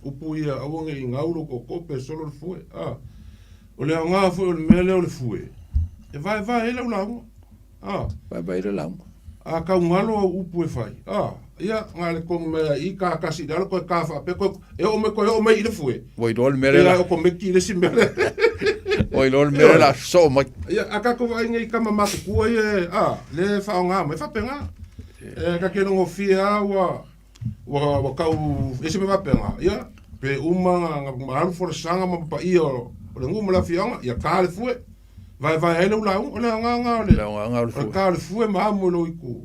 upu ia o ngi ngaulo ko pe solo le fue o le nga foi o mele o le fue e vai ele o launga vai le launga a ka ngalo upu e fai ia ngale ko me I ka kasi dalo ko ka fa pe ko e o me ile fue voi dol mele la ko me ki le simbele voi dol mele la so mai ia aka ko vai ngai ka mama ku ye le fa nga me fa penga ka ke no fia wa ka u ese me va penga ia pe uma nga for sanga ma pa io le ngumu la fianga ia ka le fue vai ele o la nga le ka le fue ma mo lo iku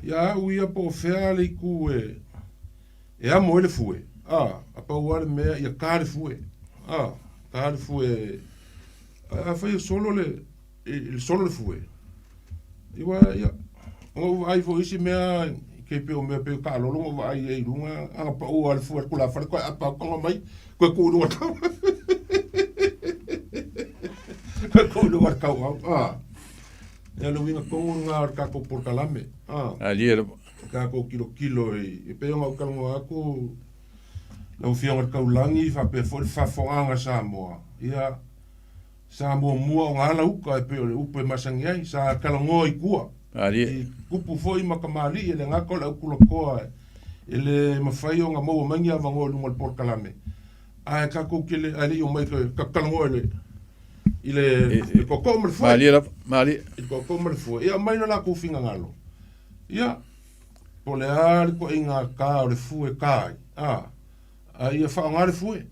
ia u ia po fea le iku e amo le fue apa wale me ia ka le fue ka le fue fai solo le fue ia o vai fo isi me ke pe o me pe ka lo lo vai e lunga pa o al fue kula fa ko apa ko mai ko ku no ko no war ka ya lo vinga ko nga ka ko por kalame ali ka ko kilo e pe nga ka ngo aku lo fianga ka ulangi fa pe fa fonga sa mo ia sa mo nga la uka e pe o pe masangai sa ka ngo I kua ali kupu foi makamali ele nga ko la kulo ko ele mafai o nga mo mangia va ngo lu por kalame ka ko kile ali o mai ka ngo ele ile ko kommer foi mali ko kommer foi ia mai no la ku finga ngalo ia po le ar ko inga ka le fue kai ia fa ngal fue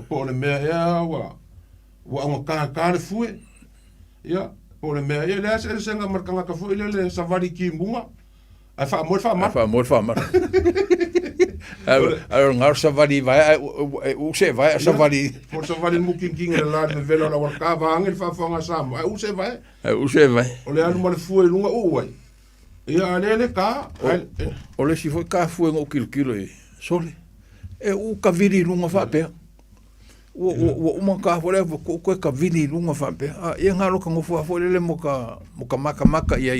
po le me ia wa ka le fue ia po le me ia le se nga marka ka fue le savari ki munga ai fa mar ngar savari vai o se vai savari por savari mu king la de velo la warka va angel fa nga sam o se vai o le anu mal fue lunga wai ia le ka o le si foi ka fue ngo kilo sole e o ka viri lunga fa pe o mo ka fole ko ka viri lunga fa pe ia ngalo ka ngo fo le mo ka maka ia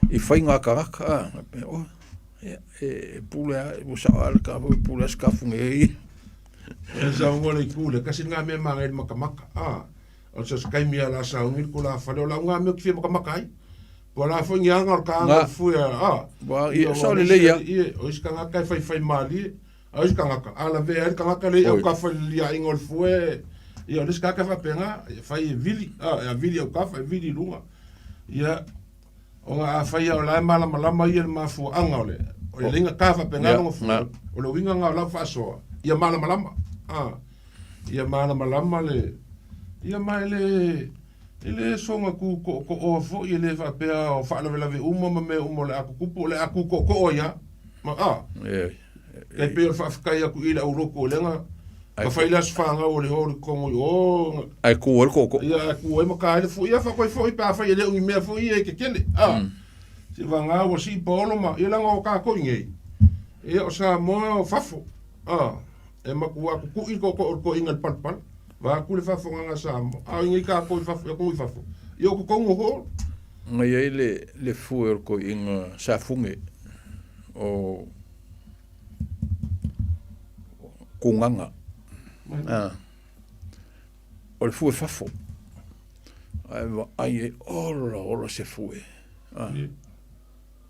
I fai nga ka pula o sa al ka pula ska funge sa ngole pula kasi nga me manga makamaka o sa skai mi ala sa ngil kula fa la nga me ki makamaka wala fo nga nga ka fu wa so le ya o ska nga kai fai mali o ska nga ala ve ka nga le o ka fa lia ingol fu ia le ska ka fa penga fai vili vili o ka fa vili lunga ia o nga fai o la malama ia ma fu anga ole o le linga ka fa penga no fu o lo winga nga la fa so ia malama ia malama le ia mai ele songa ku ko o fo ele fa pe o fa la ve umo me umo le aku kupo le aku ko ia ma e pe fa ka ia ku ila uroko lenga ka fa ila sfanga o le hor ko o ai ku o ko ia ku e ma ka le fo ia fa ko fo pa fa ele un me fo ia ke kele se va nga o si polo ma ia nga o ka ko ngai e o sa mo fafo e ma ku aku ku ko ingal palpal va ku le fafonga Samoa a ngi ka ko fafo ko fafo yo ko kongo ho ngai ai le fuer ko inga safunge o kunganga o le fue fafo ai ora se fue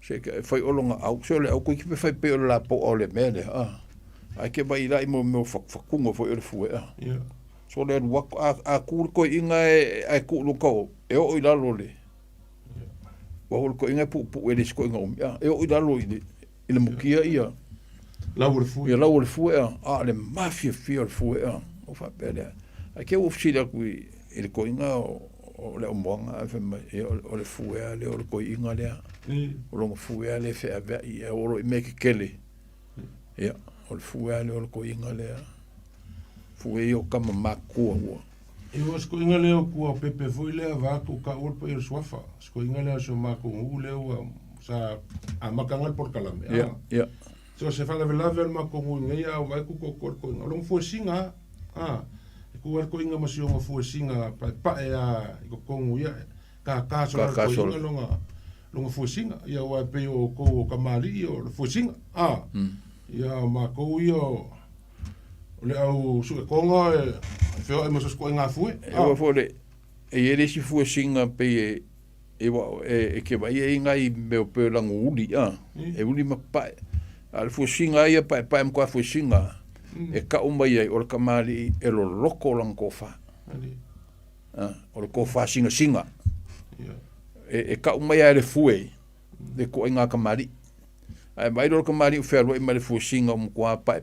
se que foi olonga au se le au ko ki foi pe la po o le mele ai ke vai lai mo fakungo foi le fue so le wak a ku ko inga ai ku lu ko e o ila lole wa ko inga pu ele ko inga e o ila lo ile mukia ia la o le fue le mafia fia le fue o fa pele ai ke o fsila ku ele ko inga o le monga fa o le fue le o ko inga le o lo fue le fe ave e o lo me kele ia o le fue le o ko inga le fue o kama makua e o sko inga le ko pepe foi le va ko ka o pe sofa sko inga le so mako le o sa a makangal por kalame ia so se fala vela mako ngai a vai ku ko lo fo singa ku ko inga masio mo fo singa pa e a ko kongu ia ka so ko inga longa fo singa ia wa pe o ko kamali o fo singa ia mako io le au su konga feo e mo so ko inga fu e fo le e ele si fo singa pe e ke vai e ngai me pe la nguli e uli ma pa al fo singa ia pa mo ko fo singa e ka umai ai o kamali e lo loko lang kofa o le kofa singa e ka umai ai le fue de ko inga kamali ai mai lo kamali fe lo i mai le fo singa mo ko pa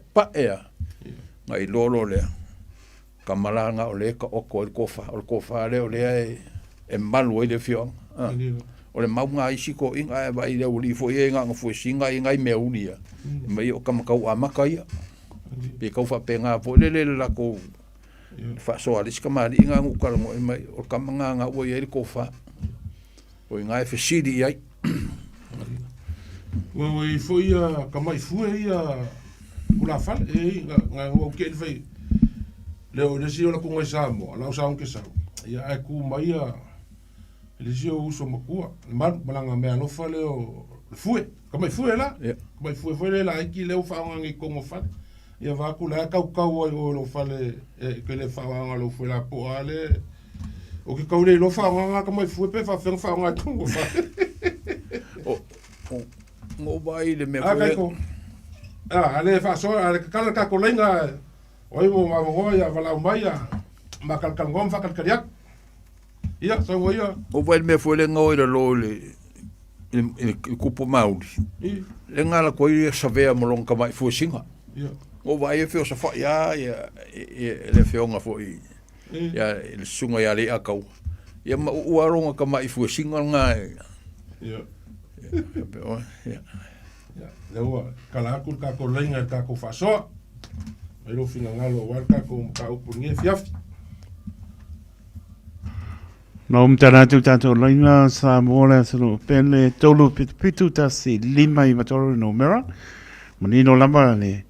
ngai lolo le kamalanga o le ka o ko kofa le o le e malu i le fio o le maunga isi ko inga vai le uli fo e nga fo singa inga i me ulia mai o kamakau amaka ia pe kau fa penga fo le la ko fa so ali skamari inga ngu kala mo mai o kamanga nga o ye ko fa o inga e fesidi ai o fo ia kamai fu ia ula fal nga o ke fe le o le si o la ko ngai samo la usa ke sa ia ai ku mai ia le si o uso makua malanga me no fa le o fu kamai fu la kamai fu la ki le o fa ngai ko mo fa ia va ku la kau o lo fale ke le fa nga lo fu la po ale o ke kau le lo fa nga kamai fu pe fa nga tungo fa ngo vai le me ko ale fa so ale kala ka ko lenga oi mo ma go ya vala mai ya ma kal ngom fa kal kariak ia so wo ia o vai me foi le ngoi le lo le kupo mauli le ngala ko ia savea mo long kamai fu singa ia o vai e feo sa fa ia le feo nga fo ia le sunga ia le akau ia ma uaronga kamai fu singa nga ia lewa kala ku ka ko lenga ka ko faso mai lo finga ngalo war ka ko ka upunge fiaf no mtana tu tato lenga sa mola so pele tolu pitu ta si lima I matoro no mera manino lamba le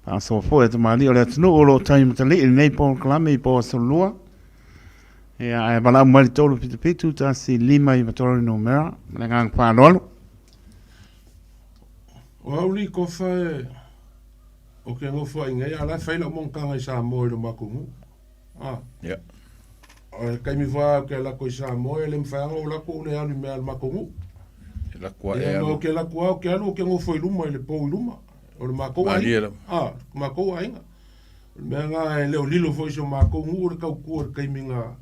a so fo e mali o le tunu o lo time tali nei po klame po so lua e ai bala mali tolu pitu ta si lima I matoro no mera lenga pa lolo o li ko fa o ke ngo fa ngai ala fa la mon kanga sa mo le makungu ya o kai mi va ke la ko sa mo le mfa ngo la ko le alu me al makungu la kwa e no ke la kwa ke alu ke ngo foi luma le po luma o le makungu makungu ainga me nga le lilo foi so makungu le ka ku kai mi nga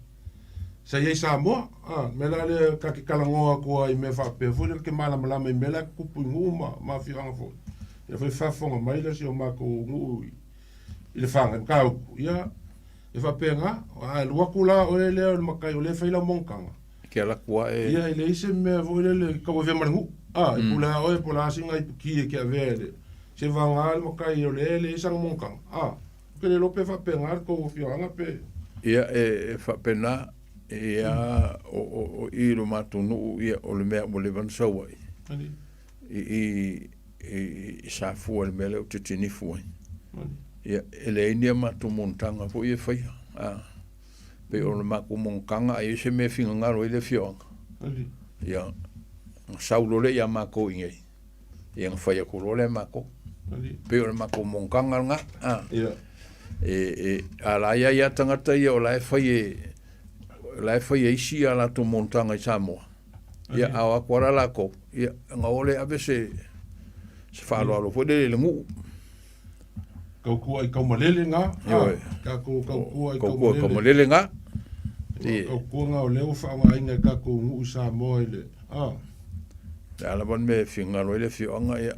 sa ye sa mo me la le ka ke kala ngo ko ai me fa pe fu ke mala mala me la ku pu nguma ma fi nga fo e foi fa fonga mai la si o ma ko ngu ile fanga ka ia e fa pe nga a lu ku la o le o ma kai o le fa la monkanga ke la kwa ia ile ise me vo le ka vo ve mangu e pula o e pula singa I ki ke avele se va nga ma kai o le sang monkanga ke le lo pe fa pe nga ko fi nga pe ia e fa pena ia o I lo matunu ia o le mea mo le vansaua I sa fua le mea le o te tini fua ia ele inia matu montanga po ia fai pe o le mako mongkanga e se me finga ngaro i le fionga Ali. ia saulo le ia mako ingai ia ngafai ko le mako Ali. pe o le mako mongkanga nga Ia. ala ia tangata ia o la fai isi ala to montanga i Samoa ia awa kwara la ko ia nga ole avese se falo alo foi le ngu Kau kua i kau malele nga. Ioe. Kau kua i ko kau ko malele. malele nga Kau kua nga o leo whaanga inga kako ngu sa moa ile. ala ban me finga no le fionga ia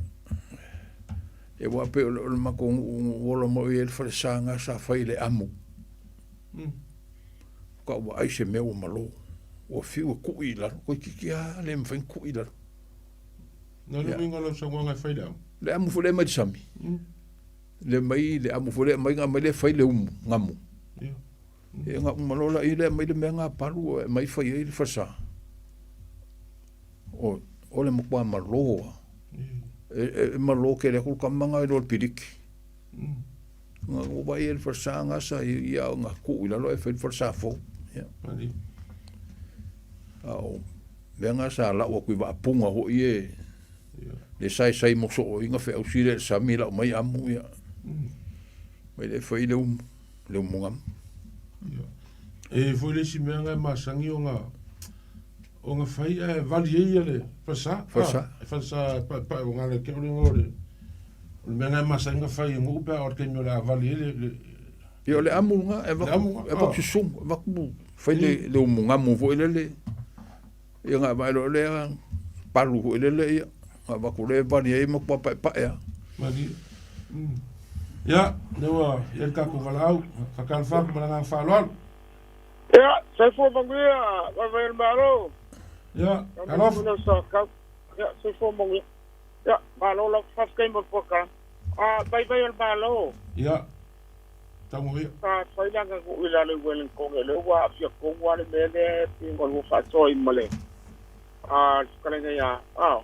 e wa pe o le mako wolo mo i le sanga sa fai le amu ka wa ai se me o malo o fiu ku i la ko kikia le mfen ku i la Na le minga lau sa wanga whai dao. le amu fo le mai sami le mai le amu fo le mai nga mai le fai le ngamu e nga malo la i le mai le menga palu mai fai i le fasa o le mo kwa malo malo ke le ku kamanga i lo pidik nga o ba i le fasa nga sa ia nga ku i la lo e fai fasa fo Ali. au venga sa la o ku va punga ho ie le sai mo so inga fe au sile sa mi la mai amu ia mai le foi le mungam E foi le si mea ngai masangi o nga whai vali e ia le fasa. Fasa pa o nga le kero le ngore. O le mea ngai masangi nga whai ngu pia o ke mea la vali e le. Yo le amu nga e va ku sum va ku foi le mungam mo foi le ia nga vai lo le palu ho le ia va ku le vali e mo pa ia Magi. Ya, dewa ia ka ku valau, ka kan fa ku nga whaloal. Ya, saya fo mangia, vai malo. Ya, alof. Ya, saya fo mangia. Ya, malo la fas kai mo poka. Vai malo. Ya. Tamu ia. Sai la nga ku ila le welen ko le wa afia ko wa le mele pingo lo fa so i male. Skala nga ya.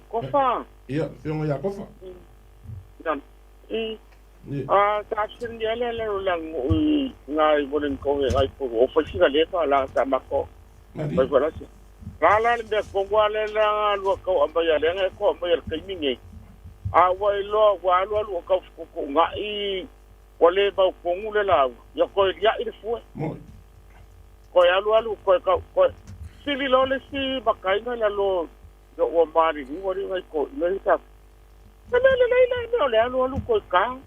Ko fa. Ya, fionga ya kofa. Dan. Tapsin dia le lang ngai welen ko ngai ko o fa si le fa la ta mako. Vai fa la si. Rala le ko wa le la lo ko amba ya le ngai ko amba ya kai mingi. Wa lo wa lo ko ko ngai wale ba ko ngule la ya ko ya ile fu ko ya lu ko sili lo le si bakai na lo yo o mari ni wori ngai ko le ta le le lu ko ka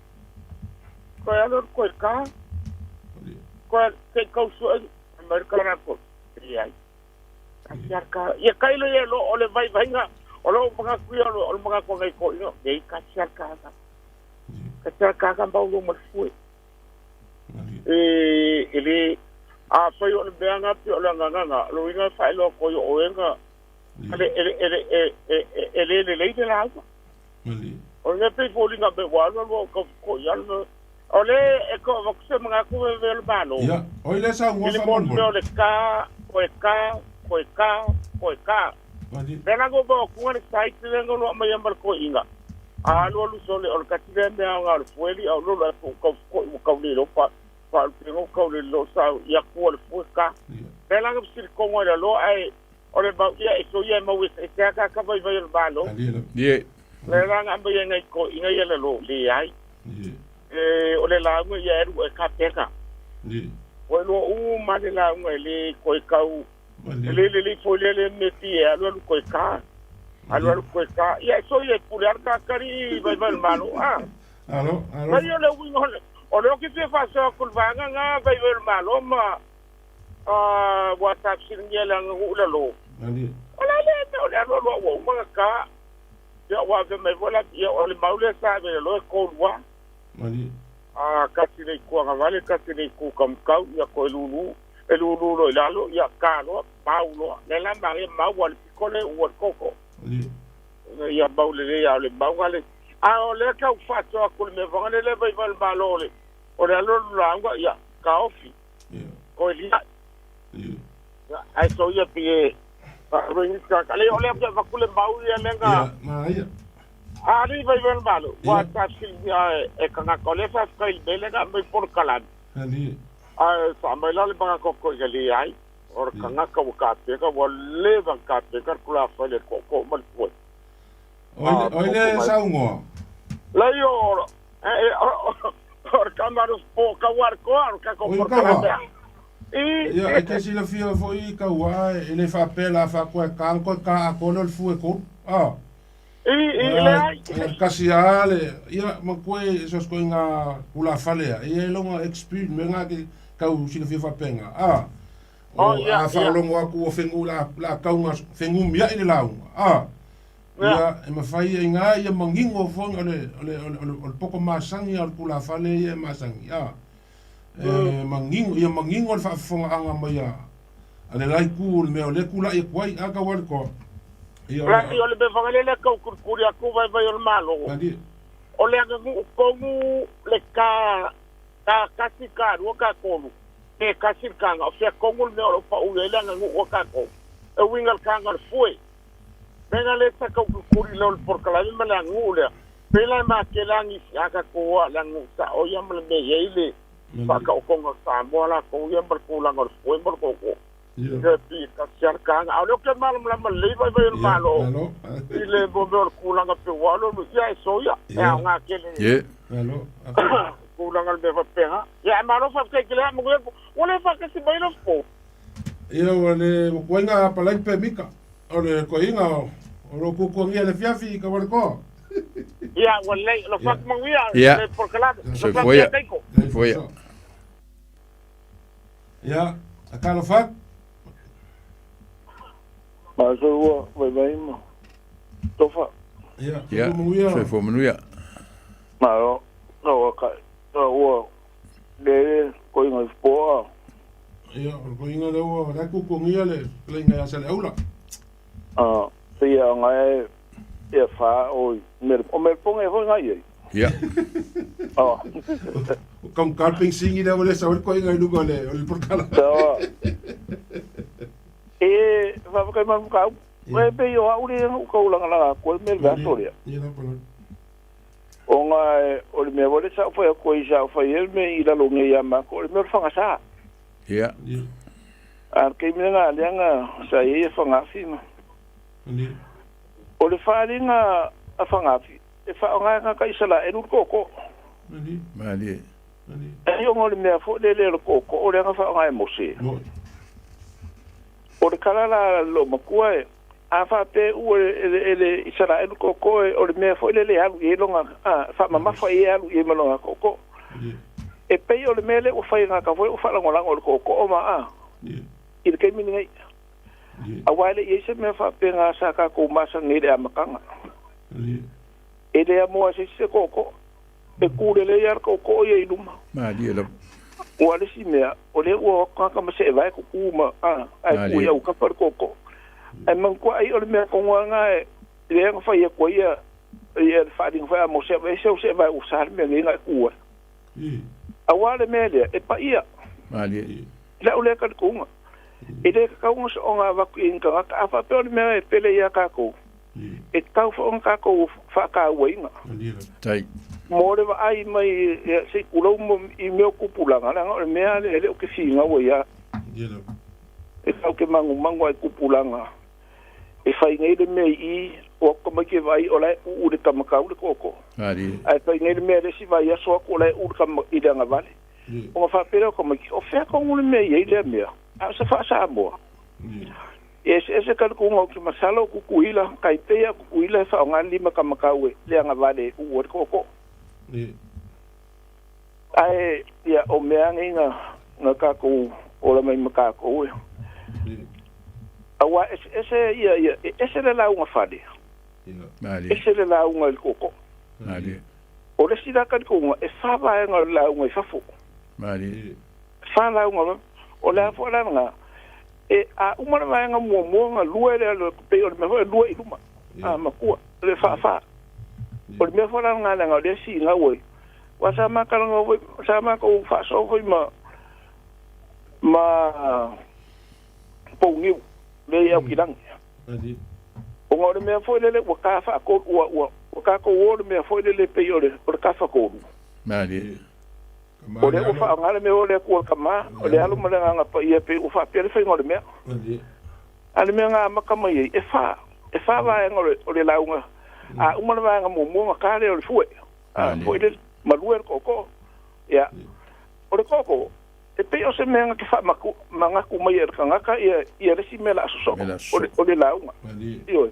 ko ya lu ko ka ko ke ko su amerika na ko ya ya kai lo ya lo ole vai nga o lo mga ku ya lo mga ko ngai ko no de ka ka ka baulo mo fu ele pa yo le beanga pi o la nga lo ina fa lo ko yo oenga ele le de la o le pe ko linga be wa lo ko ya lo ole e ko va se mga ku ve le balo ya o le sa mo sa mo le ka Bena go ba ku ni site le ngo ma yambal ko inga lo sole o katile me nga fueli o lo la ko ni lo pa pingo ko ni lo sa ya ko le fuka bela ngo sir ko mo lo ai o le ba ya so ya mo wis e ka ba ba lo ye le la nga ba ya ngai ko inga ya lo le ai o le la ngo ya ru e ka peka o lo ma le la ngo le ko ka le folele meti alo ko ka ya so ye pular ka kari vai malo alo yo le wi no o lo que se fa so kul vanga nga vai malo ma WhatsApp sin yela ngula lo ala le no le lo ma ka ya wa ve me vola ya o le maule sa ve lo ko wa kasi le ko nga vale kasi le ko kam ka ya ko lulu lo lalo ya kano paulo le la mari mawa le kole o koko ya baule ya le bawale o le ka fato ko me vangale le vai val balole o le lo langwa ya ka ofi ko ya ai so ya pie ring ka le o le va ko le bau ya lenga ali vai val balo wa ta sil ya e kana ko le fa ka il bele ga me por kalan sa mai la le banga ko ga le ai or kanga ka ka pe ka wale bang ka pe ka kula fa le ko mal ko oile saungo la yo or kamaros po ka war ko ka ko ia ke sila fia fo I ka wa ele fa pela fa ko ka ko no fu ko kasiale ia ma koe esos ko nga kula falea ia longa experience me nga ke kau sila fia fa penga fa longo aku o fengu la kaunga fengu mia ile launga ia e mafai nga ia mangingo fo ole poko masangi al kula fale ia masangi mangingo fa fonga anga mai ale lai kul me ole kula e kwai aka war ko la ti ole be fanga le ko kurkuria ku vai o malo ole nga ko le ka kasika ro ka ko e kasika nga fe ko ngul me o pa u le nga ngo ka ko e wingal ka nga foi venga le ta ko kurkuri lo por kala me la ngule pela ma ke la ni aka ko la ngu sa o yam le be yele pa ka ko nga sa mo la ko yam por ko la ngor foi por ko Jadi kasihan kang, awalnya kan malam lei vai o malo. Ile bomber kulang ape walo, ya soya, ya ngakele. Hello. Kulang al beva penga. Ya malo fa ke kila mo wala fa ke si bailo po. Ia wale ko inga palai pe mika. Ole ko inga oro ku ko ngia le fiafi ka warko. Ya wale lo fa mangwia por calado. Foi. Ya, akalo fa Maso vai mo. Tofa. Ja, se foi menuia. Malo, no ka. No de ko inga po. Ja, ko inga le o ra ku ko ngia le lenga ya sale aula. Sia ngai e fa o mer pong e ho ngai. Ja. Kom carping singi da vole sa ko inga lu gole, ol por kala. Va ka ma ka we pe yo auri ko la la ko me va toria o nga o me vole sa foi ko isa foi el me ira lo nge ya ma ko me fa sa ja ke me nga lenga sa ye fa nga fi ma o le fa linga a fa nga fi e fa nga ka isa la e lu ko mali yo mo le me fo le ko o le nga fa nga mo se o le kalala lo makua a fa pe u ele isara el koko o le me fo le alu e longa fa mama fa e alu e malonga koko e pe o le mele o fa nga ka fo o fa la ngola o koko o ma il ke mini ngai a wale e se me fa pe nga sa ka ko masa ngile a makanga e le mo se koko e ku le yar koko e iluma mali lo wale si mea, o le ua kaka ma se vai kukuma, ai ku iau kapar koko. Ai man kua ai o le mea kongua nga le anga whai a kua ia whaadinga whai a mo se vai usar mea ngai kua. A wale mea lea, e pa ia. La ule ka le kunga. E le ka kaunga sa onga waku inga ngaka, a whape o le mea e pele ia kako. E tau whaonga kako whaka ua inga. Tai. Mo le ai mai se kulo mo I me kupulanga nga o me ale o ke singa o ya e ka ke mangu ai kupulanga e fai ngai le me I o ko ma ke vai o lai u de tamaka u de koko ai fai ngai le me le si vai so ko lai u ka I de nga vale o fa pero ko ma o fe ko le me I le me a se fa sa mo ese ka ko ngo ki masalo ku kuila kai te ya kuila fa nga lima ka makawe le nga vale u de koko ai ya o me anga nga ka ko o la mai maka ko awa ese ya ese la unha fade ese la unha el koko o le sida ka ko e fa va nga la unha fa fo fa la unha o la fo la nga e a uma va nga mo nga lue le pe o me fo lue iluma ma ku le fa o me fo la nga nga le si nga we wa sama ka nga we sama ko fa so foi ma po ngiu le ya kilang o ngore me fo le wa ka fa ko wa ka ko wo me fo le pe yo le por ka fa ko mali O le o fa ngale me o le ko kama o le alu mala nga pa ia pe o fa pe fe ngole me. Ale me nga makama ye e fa va ngole o le launga. A umana va nga mo ka le o fue. O le maluer koko. Ya. O le koko e pe o se me nga ke fa maku manga ku mai er kanga ka ia le si mela so. O le launga. Io.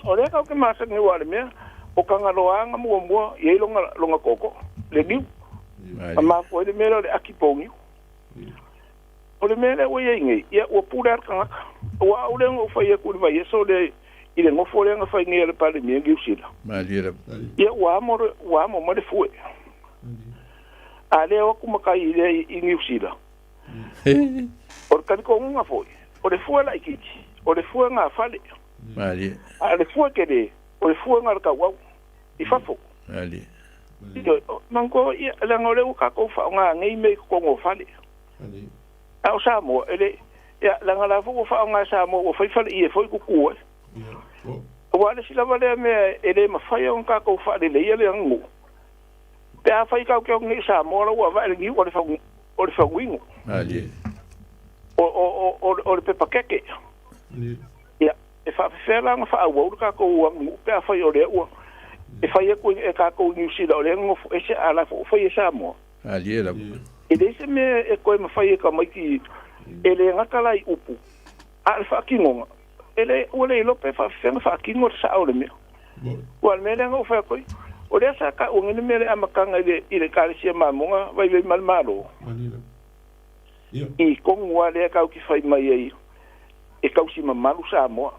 O le ka ke ma se ni wale me o kanga loanga mo ye longa koko. Le niu. Ma ko le mero le akipongi o le mele o yengi ia o pura kanga o au le ngo fa ia ku vai so le ile ngo fo le nga fa ngi le pale mi ngi usila ia wa mo le fu ale o kuma kai le ngi usila o kan ko nga fo o le fu la iki o le fu nga fale ale fu ke de o le fu nga ka wa I fa fo mango ia la ngore o ka ko fa nga ngai me ko ngo fale au sa mo ele ya la ngala fo fa nga sa mo o fa fa ia fo ku ku o wale sila vale me ele ma fa yon ka ko fa le ia le ngo pe a fa ka ko ngi sa mo lo wa va le ngi o le fa wingo o le pe pakeke ya e fa la nga fa o ka ko ngu pe a fa yo le o e fai ko e ka ko New Zealand le ngo e se ala fo fai sa mo ali la e dese me e ko me fai ka mai ki ele nga kala I upu al fa kingo ele o le lo pe fa fa kingo sa o le me o me le ngo fa ko o le sa ka o ngi me le amakanga ile ka le sia mamonga vai le mal malo I ko ngwa le ka ki fai mai e ka usi malu sa mo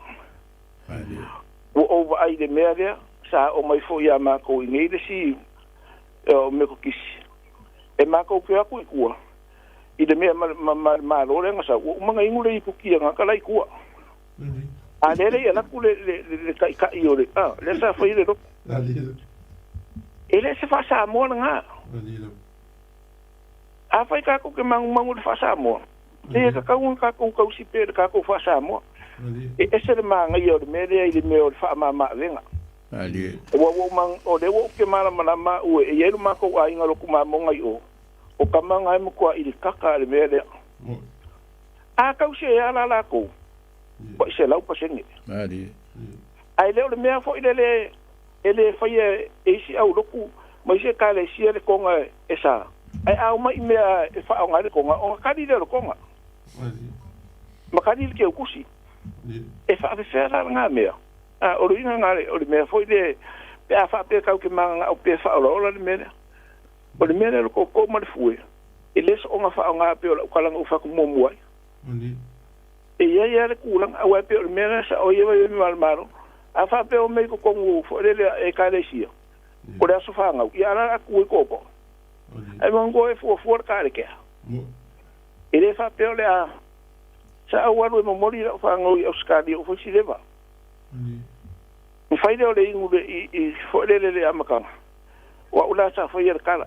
o ai de me le sa o mai fo ia ma ko ni le si o me ko kisi e ma ko ke aku ku I de me ma lo le ngasa o manga ingule I ku ki nga kala ku a le le ku le ka I o le le sa fo ile ro ele se fa sa mo nga a fa ka ko ke mangu fa sa mo le ka ka si pe ka ko fa sa mo e se le manga I o me le me o fa ma venga ali wo mang o de wo ke mala ma o e yelu ma ko ai ngalo ku ma mo ngai o ka manga mo ko I kaka le mele a ka se ala la ko po se la po sengi ali ai le me fo ele fa ye e si au loku mai se ka le si le ko nga esa ai au mai me e fa nga le ko nga o ka di le ko nga ma ka di ke ku si e fa fe la nga me o ringa ngare o le me foi de pe a fa pe ka ke manga o pe fa o le me o le me le ko ma le fue ele so nga fa nga pe o ka lang o fa ko mo mo e ya le ku lang a wa pe o me sa o ye me mal maro a fa pe o me ko ngu fo le e ka le sia o le so fa nga ya la ku ko ai mango e fo ka le ke ele fa pe o le a sa o wa mo mori fa nga o ska di o fo si leva fai le ingu I fo le amakanga wa ula sa fo yer kala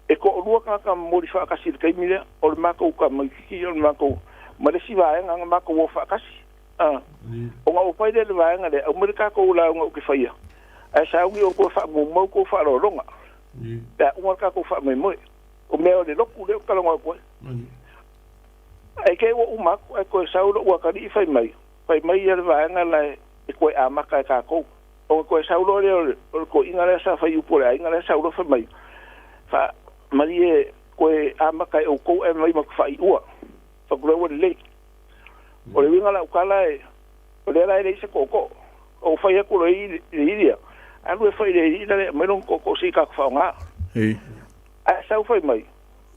e ko lua ka mori fa ka sir kai mile o le mako ka mai ki o le mako ma le si va nga mako wo fa ka si o nga o fai le va nga le o mori ka ko ula nga o ke fai ai sa wi o ko fa mo ko fa lo longa ta o ka ko fa mai mo o me o le loku le ka longa ko ai ke wo mako ai ko sa o wa ka di fai mai yer va nga la e ko a maka ka ko o ko sa ulo le ko ingale sa fa yu por ai ingale sa ulo fa mai fa marie ko a maka o ko e mai mak fa ua fa ko le o le ingala ka la o le la ile se ko o fa ye ko le iria a lu fa ile ile me non ko si ka fa nga a sa fa mai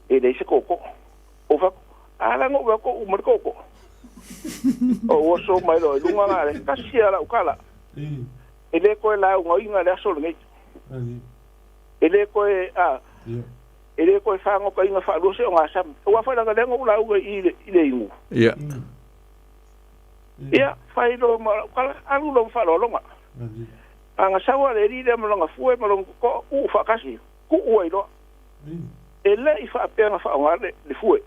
e le se ko o fa ala ngo ko o mer ko o so mai lo lunga ngale kasi ala ukala ele ko la ngo inga le so ngai ele ko ele ko fa ngo ko inga fa lo se nga sam wa fa la ngo la u ile ingu ya fa lo ma kala alu lo fa lo nga anga sa wa le ri mo nga fu e mo ko u fa kasi ku u lo ele I fa pe nga fa ngale le fu e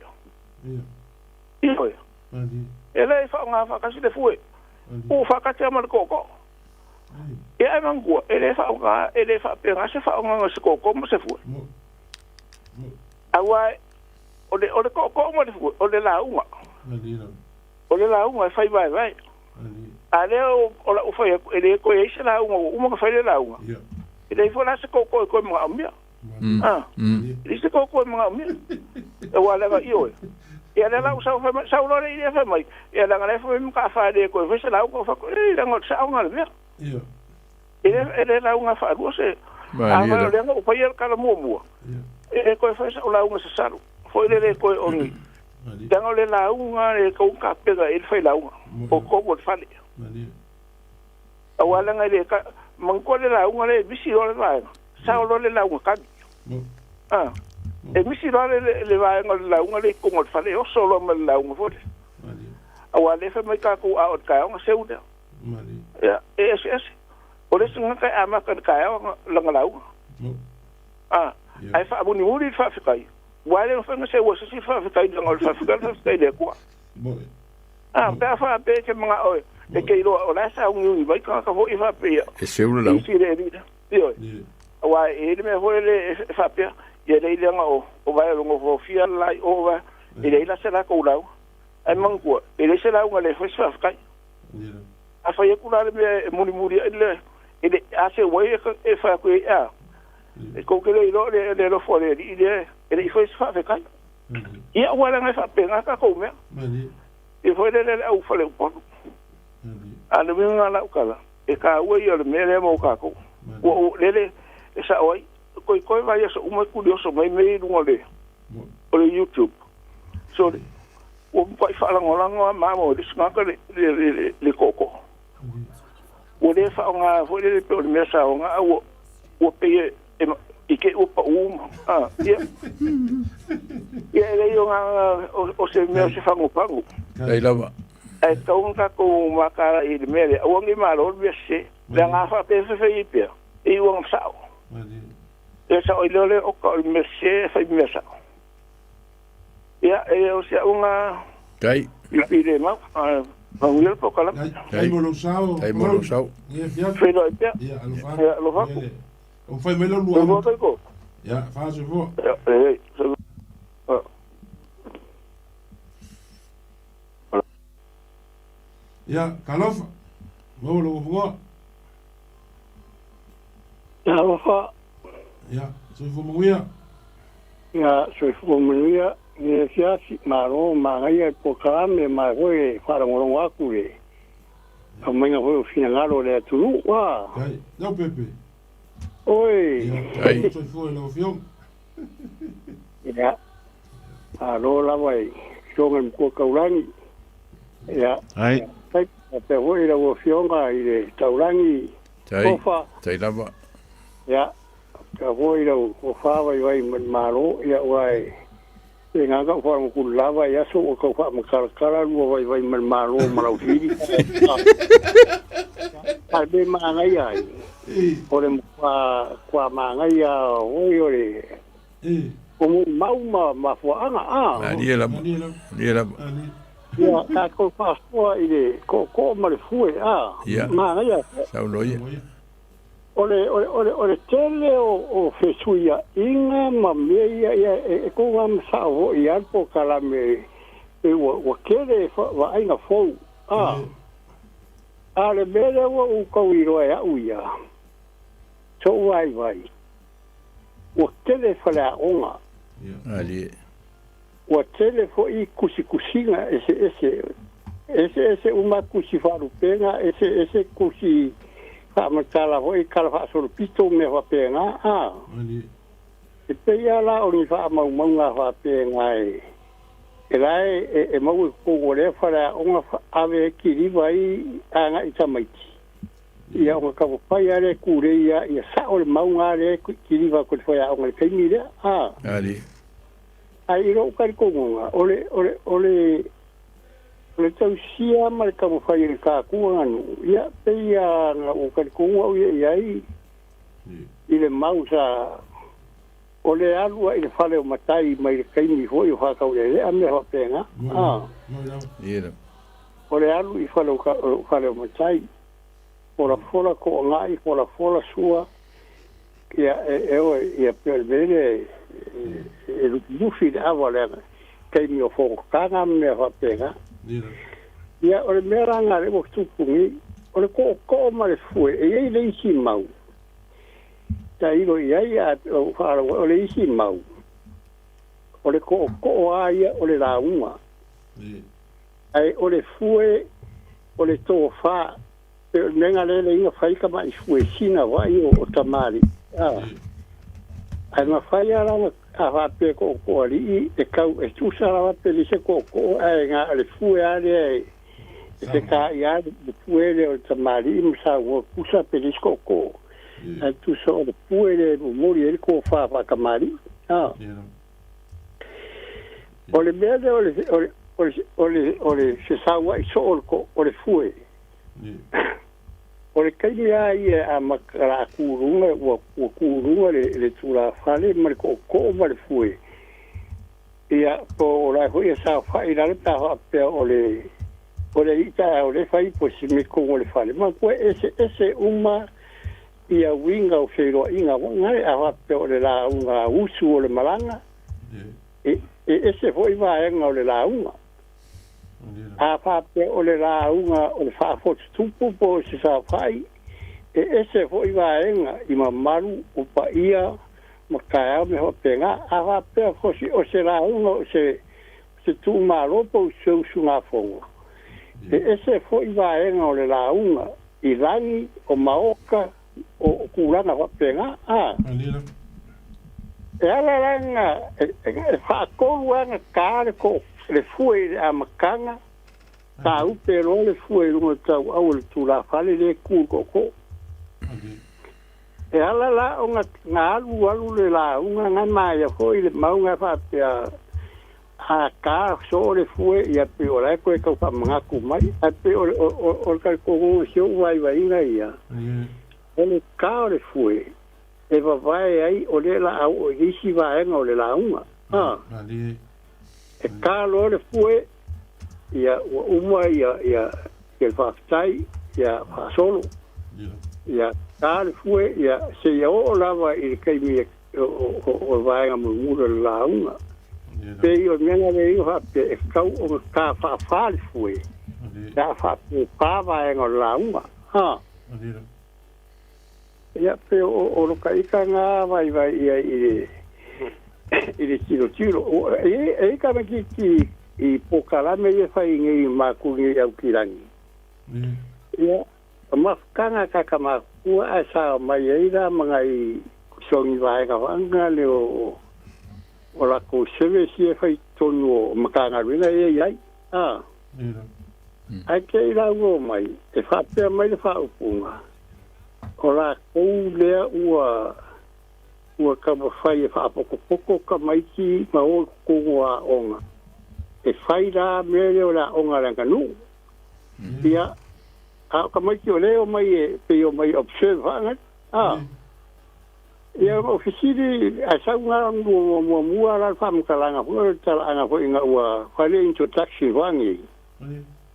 ele fa nga fa kasi le fue o fa ka te mal koko e ai mangua ele fa pe nga se fa nga se koko mo se fue Awa ode ko mo ode la uma. O le la unga fai vai. Ale o la ufa ele ko e se la unga fai le la unga. Ele foi lá se ko mo amia. Ele se ko mo amia. E wala ga io. E ale la usa sa lo le ia fa mai. E la ngale foi mo ka fa de ko se la unga fa ko e la ngol sa unga le. Ele la unga fa ko se. Ah, ma le ngo pa ia kala mo. E ko fa sa la unga se salu. Foi le ko oni. Dango le la unga e ko ka pega ele foi la unga o ko mo fale awala nga le ka manko le la unga le bisi o le va sa o le la unga ka e bisi le va nga la unga le ko mo fale o solo me la unga fo awala fe mai ka ko a o ka nga se uda ya es o le singa ka ama ka la nga la unga ai fa abuni muri fa kai wale no fanga se wo se fa kai ngol fa kai de ko pa fa pe ke mga o e ke ro o la sa un vai ka vo i fa pe e se ura la si re ri io wa e me vo le fa pe e le le ngo o vai lo ngo fia lai o va e le la se la ko la ai mangu e le se la un le fa kai a fa ye kula le muri le e a se wo e fa ko e ko ke le lo fo le ele foi fa fe kai ia wala nga fa pe nga ka ko me e foi le au fa le po ale mi nga la kala e ka wo yo le me le mo ka ko o le sa oi ko vai so uma curioso mai me ngole o le YouTube so o pai fa la ngola ma mo dis nga ka le koko o le fa nga foi le pe o me sa nga o pe ike upa ia le yo nga o se me se fango pango ai lava ai tau ka ko makara i mele o ngi malo be se le nga fa pe fe ipe e o nga sao e sa o le o ka me se fa me sa ia e o se unha kai i le ma vamos ir por cala ai mo lo sao fe no ipe ia lo fa o fai melo lo lua fa ko ya fa se vo ya kalofa mo lo vo ya fa ya so fo mo ya so fo mo ya ni sia si maro ma ngai po kame ma hoi fara ngoro wa ku e a menga ho fina ngalo le tu wa kai no pepe oi ai so fo lo fiom ya a lo la vai so ngam ko kaulangi ya ai sai te hoi la wo fionga i le taulangi tai lava ya ka hoi la wo fa vai maro ya wai e nga ka fa mo lava ya so ko fa mo kala no vai maro maro fili ai be ma ngai ai ore kwa ma ngai a ore como ma fo anga ni la ya ka ko fa fo ile ko ma le fu ma ngai sa lo ye ore tele o fesuia inga ma me ya e ko am sa o ia po kala me e o kere va ainga fo ale mele o ko iro ya uia so vai o tele fala onga ali o tele fo i kusinga ese uma kusifaru pena ese kusi Kamatala hoi kala fa so pito me fa penga e pe ya la o ni fa mau fa penga e lai e mau ko gore fa la o ave ki vai anga i tamaiti ia o ka pa ya le kure ya sa o mau ngare ki va ko fa ya o ngai mi le ali ai ro ka ko nga ole le tau sia ma ka mo fai ka kuanu ia pe ia o ka ko o ia ile mausa o le alua ile fale o matai mai kai mi ho i fa ka o le a me ho penga ia o le alu i fale o matai o la fola ko ngai o la fola sua ia ia pe vele lufi le awa le kai mi o fokanga me fa pega ia o le meranga le mo tupungi o le ko ma le fue e le isi mau ta ilo ia o fara o le isi mau o le ko aia o le launga ai o le fue o le tofa pe nenga le inga fai ka mai fue sina wa o tamari ai ma fai ala a va pe ko ali e kau e tu sala pe le se ko ai nga le fue ale se ka ia de fue o tamari msa wo kusa pe le ko ai tu so de fue le mori el ko fa kamari o le mea o le se sawa i so o le fue o le kai ai a makara kurunga o kurunga le tura fale mar ko ma le fue ia po la hoia sa fa ira ta pe o le ita o le fai po si me ko le fale ma ko ese uma ia winga o fero inga ngai a pe o le la unga usu o le malanga ese foi vai o le la unga a fa pe o le la unga o le fa fo tupu po se sa fai ese foi vai i mamaru o pa ia ma ka me ho penga a fa pe fo si o se la unga se tu malo po se sunga fonga ese foi vai o le la unga i rangi o maoka o kurana ho penga ala langa fa ko wana kare ko le fue a makanga ta u pero le fue no ta au le tura fale le ku ko ala la onga ngalu le la unga nga mai ko ile maunga fa pe a ka so le fue ia pe ora ko ka fa manga ku mai a pe o ka ko sio vai nga ia ele ka le fue e vai ai o le la o isi vai nga o le la unga e ka lo le fue ia uma ia ke fa tai ia fa solo ia ka le fue ia se ia o lava i kai mi o vai nga mu la unga pe io menga le io fa pe ka o ka fa le fue da fa pa vai nga la unga ia pe o lo kai ka nga vai ia i tiro e ka me ki i pokala me e fai ngai ma ku ngai au kirangi ia ma kanga ka ma ku a sa mai ira mangai songi vai ka anga le o la ko seve si e fai tonu makanga rina e ai ai ke ira go mai e fa pe mai le fa upunga o la ko le ua ka mawhai e whaapoko ka maiki ma o kongoa onga. E whai rā mele o la onga ranga nu. Ia, ka maiki o leo mai e pe o mai observe hangat. Ia o fisiri a saunga mua la whamkalanga hua tala anga ho inga ua whale introduction wangi.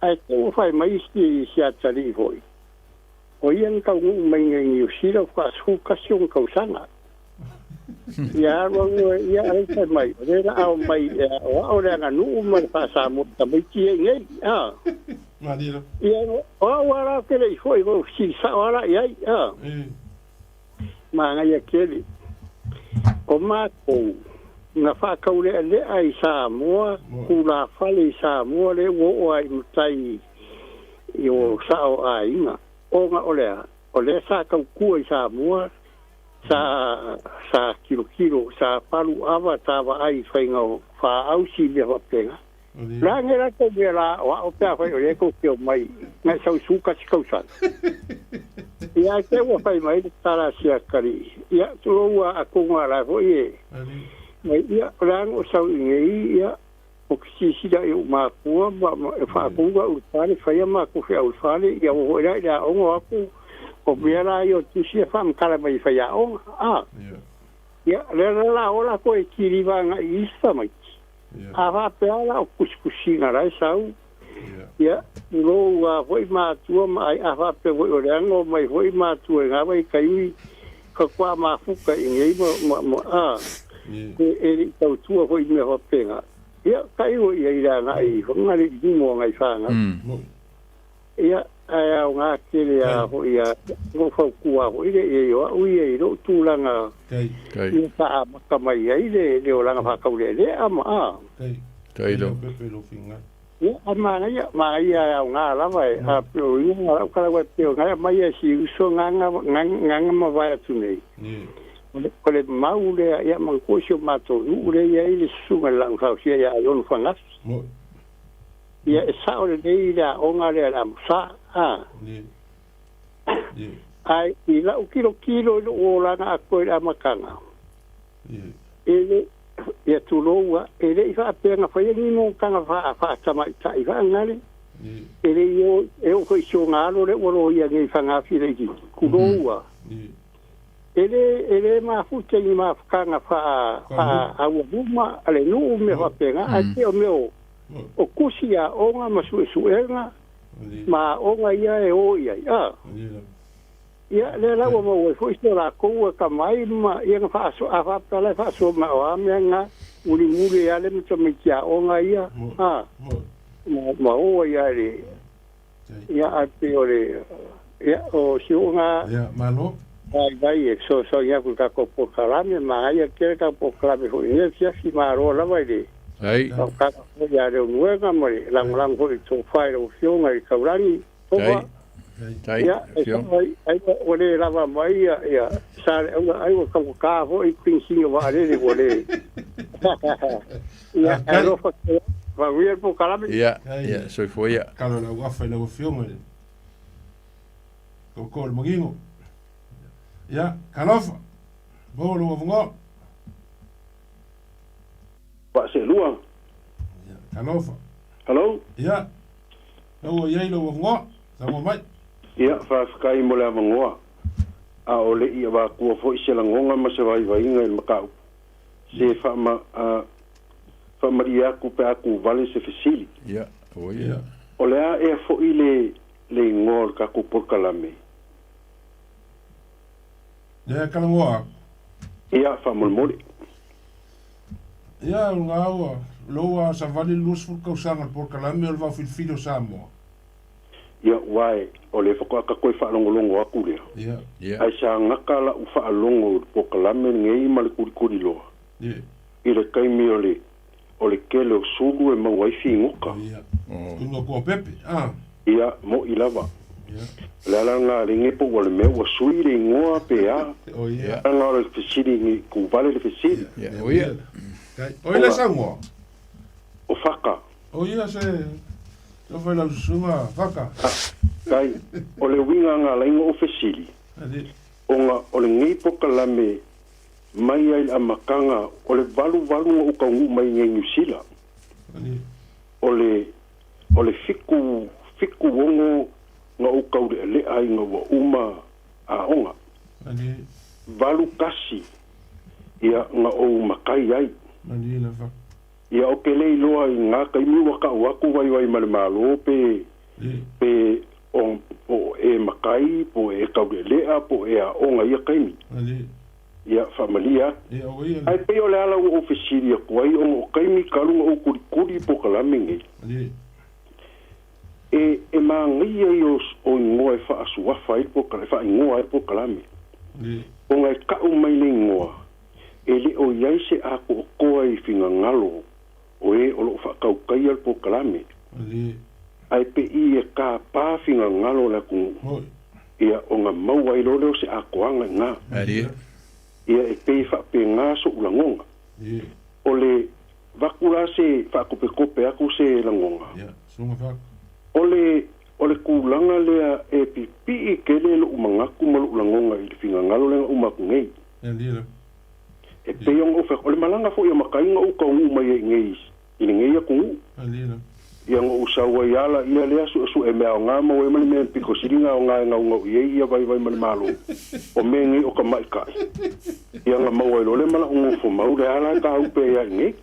Ai ko whai mai si atari hoi. O ian ka ngu mai ngi usira kwa su kasiong kausanga. Ya wango ya ai mai re au mai o le nga nu ma fa sa mo ta mai ti ngai Madira ya o wala ke le foi go si sa wala ya ma nga ya ke o ma ko na fa ka ule le ai sa mo ku la fa le sa mo le wo ai mutai yo sa o ai nga o nga o le sa ka ku sa mo sa kilo sa palu ava tava ai fainga fa ausi le vapenga la ngera ko bela wa o pa fa le ko ke mai na sa suka skausa ya ke wa fa mai tara sia kari ya tu wa akunga la vo ye mai ya ran o sa ngi ya o si da eu ma ko fa kunga u tani fa ya ma ko fa u fale ya o ya o aku o biara yo tu si fam kala mai fa ya o ya le la ola ko e kiriva nga isa mai ava pela o kuskusinga ra sau ya lo wa foi ma tu mai ava pe o rango mai foi ma tu nga vai kai ko kwa ma fuka ngei mo e tau tua foi me ho penga ia kai o ia ira na i ho ngari di mo ngai fanga ia ai nga kele a ho ia go fa kua ho ile e yo u ia ro tu langa kai sa ma mai ai le o langa fa ka le ama kai do ia ama na ia ma ia nga la vai a pro ia nga ka wa pe nga mai si so nga ma vai tu nei Kole maule ia mangkosio mato ule ia ile sunga lang fa sia ia yon fangas ia sa ole deira onga le amsa ai ila kilo o lana ko ia makanga ele ia tuloa ele ifa apenga fa ni mo kanga fa tama tai fa ngale ele yo ko shongalo le woro ia ngi fanga fi le ki kuloa ele ma futa ni ma kanga fa a uma ale no me va pega ati o meu o kusia onga masuenga ma onga ia e o ia ia le la mo foi sto ko ka mai ma ia fa so a fa pala fa so ma o menga uri ale me to me kia onga ia ma o ia le ia ati ole ia o si onga ia malo vai so ia ku ka ko por kalame ma ia ke ka por kalame ho ia si ma ro la vai de ai ka ya de nueva mo lang ho to fai o fiona i kaurani tai ai ole la va mai ia sa ai o ka ho i pinsinho va le ole ia ro fa va vir por kalame ia so foi ia kalo la wa fa le o fiona ko mo gingo ya kalofa bolo vongo pa se lua ya kalofa hello ya no ye lo vongo samo mai ya fa skai mo la vongo a ole ia ba ku fo se la ngonga ma se vai ngai makau se fa fa maria ku pa ku vale se fesili ya o ya ole a e fo ile le ngol ka ku por kalame ya kalangoa ia fa molmoli ya ngawa loa sa vale lus fu ka usanga por kalame o va filfilo samo ia wai ole fo ka ko fa longo aku le ya ai sa ngakala u fa longo por kalame ngei mal kuri lo ya ile kai mi ole kelo sugu e mawai finguka ya kungo ko pepe ia mo ilava la nga ringe po wala me wa suire ngoa pe a o ia nga le fisiri ni ku vale le fisiri o ia o ile sango o faka o ia se no foi la suma faka kai o le winga nga la ngo fisiri o le ngi po kalame mai ai amakanga o le valu o ka ngu mai ngi nyusila o le fiku wongo nga o kaude le ai nga wa uma a onga valu kasi ia nga o makai ai manila fa ia o kele loa nga kai mi wa ka wa ku vai mal malo pe o e makai po e kaude le a po e a onga ia kai mi ia familia ai pe o le ala o ofisiria ko ai o kai mi kalu o kuri po kalame e mangia ios o ngoe fa asua fa ipo kala fa ngoa ipo kalame o ngai ka o mai le ngoa e le o yaise a ko ko ai finga ngalo o e o lo fa ka kai al po kalame ai pe i e ka pa finga ngalo la ku ia o nga mau ai lo se a ko anga nga ia e pe fa pe nga so ulangonga o le vakula se fa ko pe aku se langonga ia sunga fa ole kulanga lea e pipi i kele lo umangaku malu langonga i finga ngalo lenga umaku ngei e peyong ofe ole malanga fo ia makainga uka ungu mai ngei ini ngei aku ungu ia ngo usawa iala ia lea su e mea o ngama o e mali mea piko siringa o ngai ngau ia vai mali malo o mengi o ka maikai ia nga maua ilo le mala ungu fo mau le ala ka upe ia ngei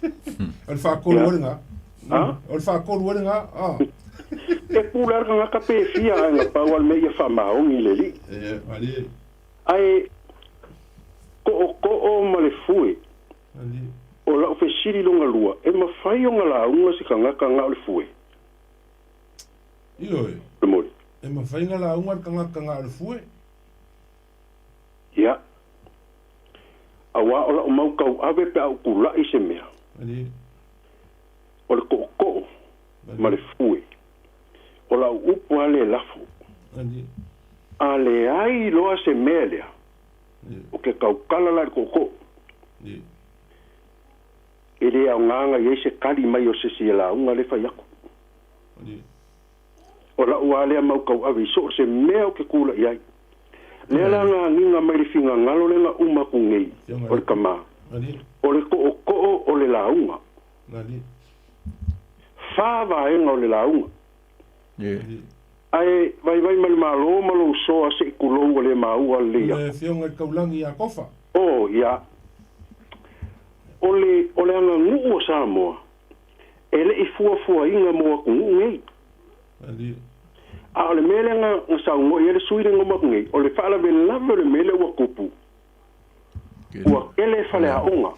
ole fa kolu wenga ole fa kolu wenga e pula nga ka pe fia nga pa wal me fa ma o ngi le li ai ko o male fui o la o fesiri longa lua e mawhai o ngā launga si ka ngaka ngā o le fue Io e mawhai ngā launga ka ngaka ngā o le fue ia awa o la o mau kau ave pe au kula i se mea o le ko ma le fue o la upu ale lafu a le ai loa se mea lea o ke kau kala la le ko e le au nganga i se kari mai o se si la unga le fai aku o la ua lea mau kau ave so se mea o ke kula iai lea la ngā nginga mai le finga ngalo le ngā uma ku ngei o le kama o le ko o le la unga whāwa e ngā o le la unga ai vai malo so se kulou le mau le le fionga kaulangi a kofa o ia ole anga ngu o Samoa ele I fua inga mo ku ngi a ole mele nga sa ngo ele suire ngo mo ngi ole fala be lava le mele wa kupu wa ele fale a onga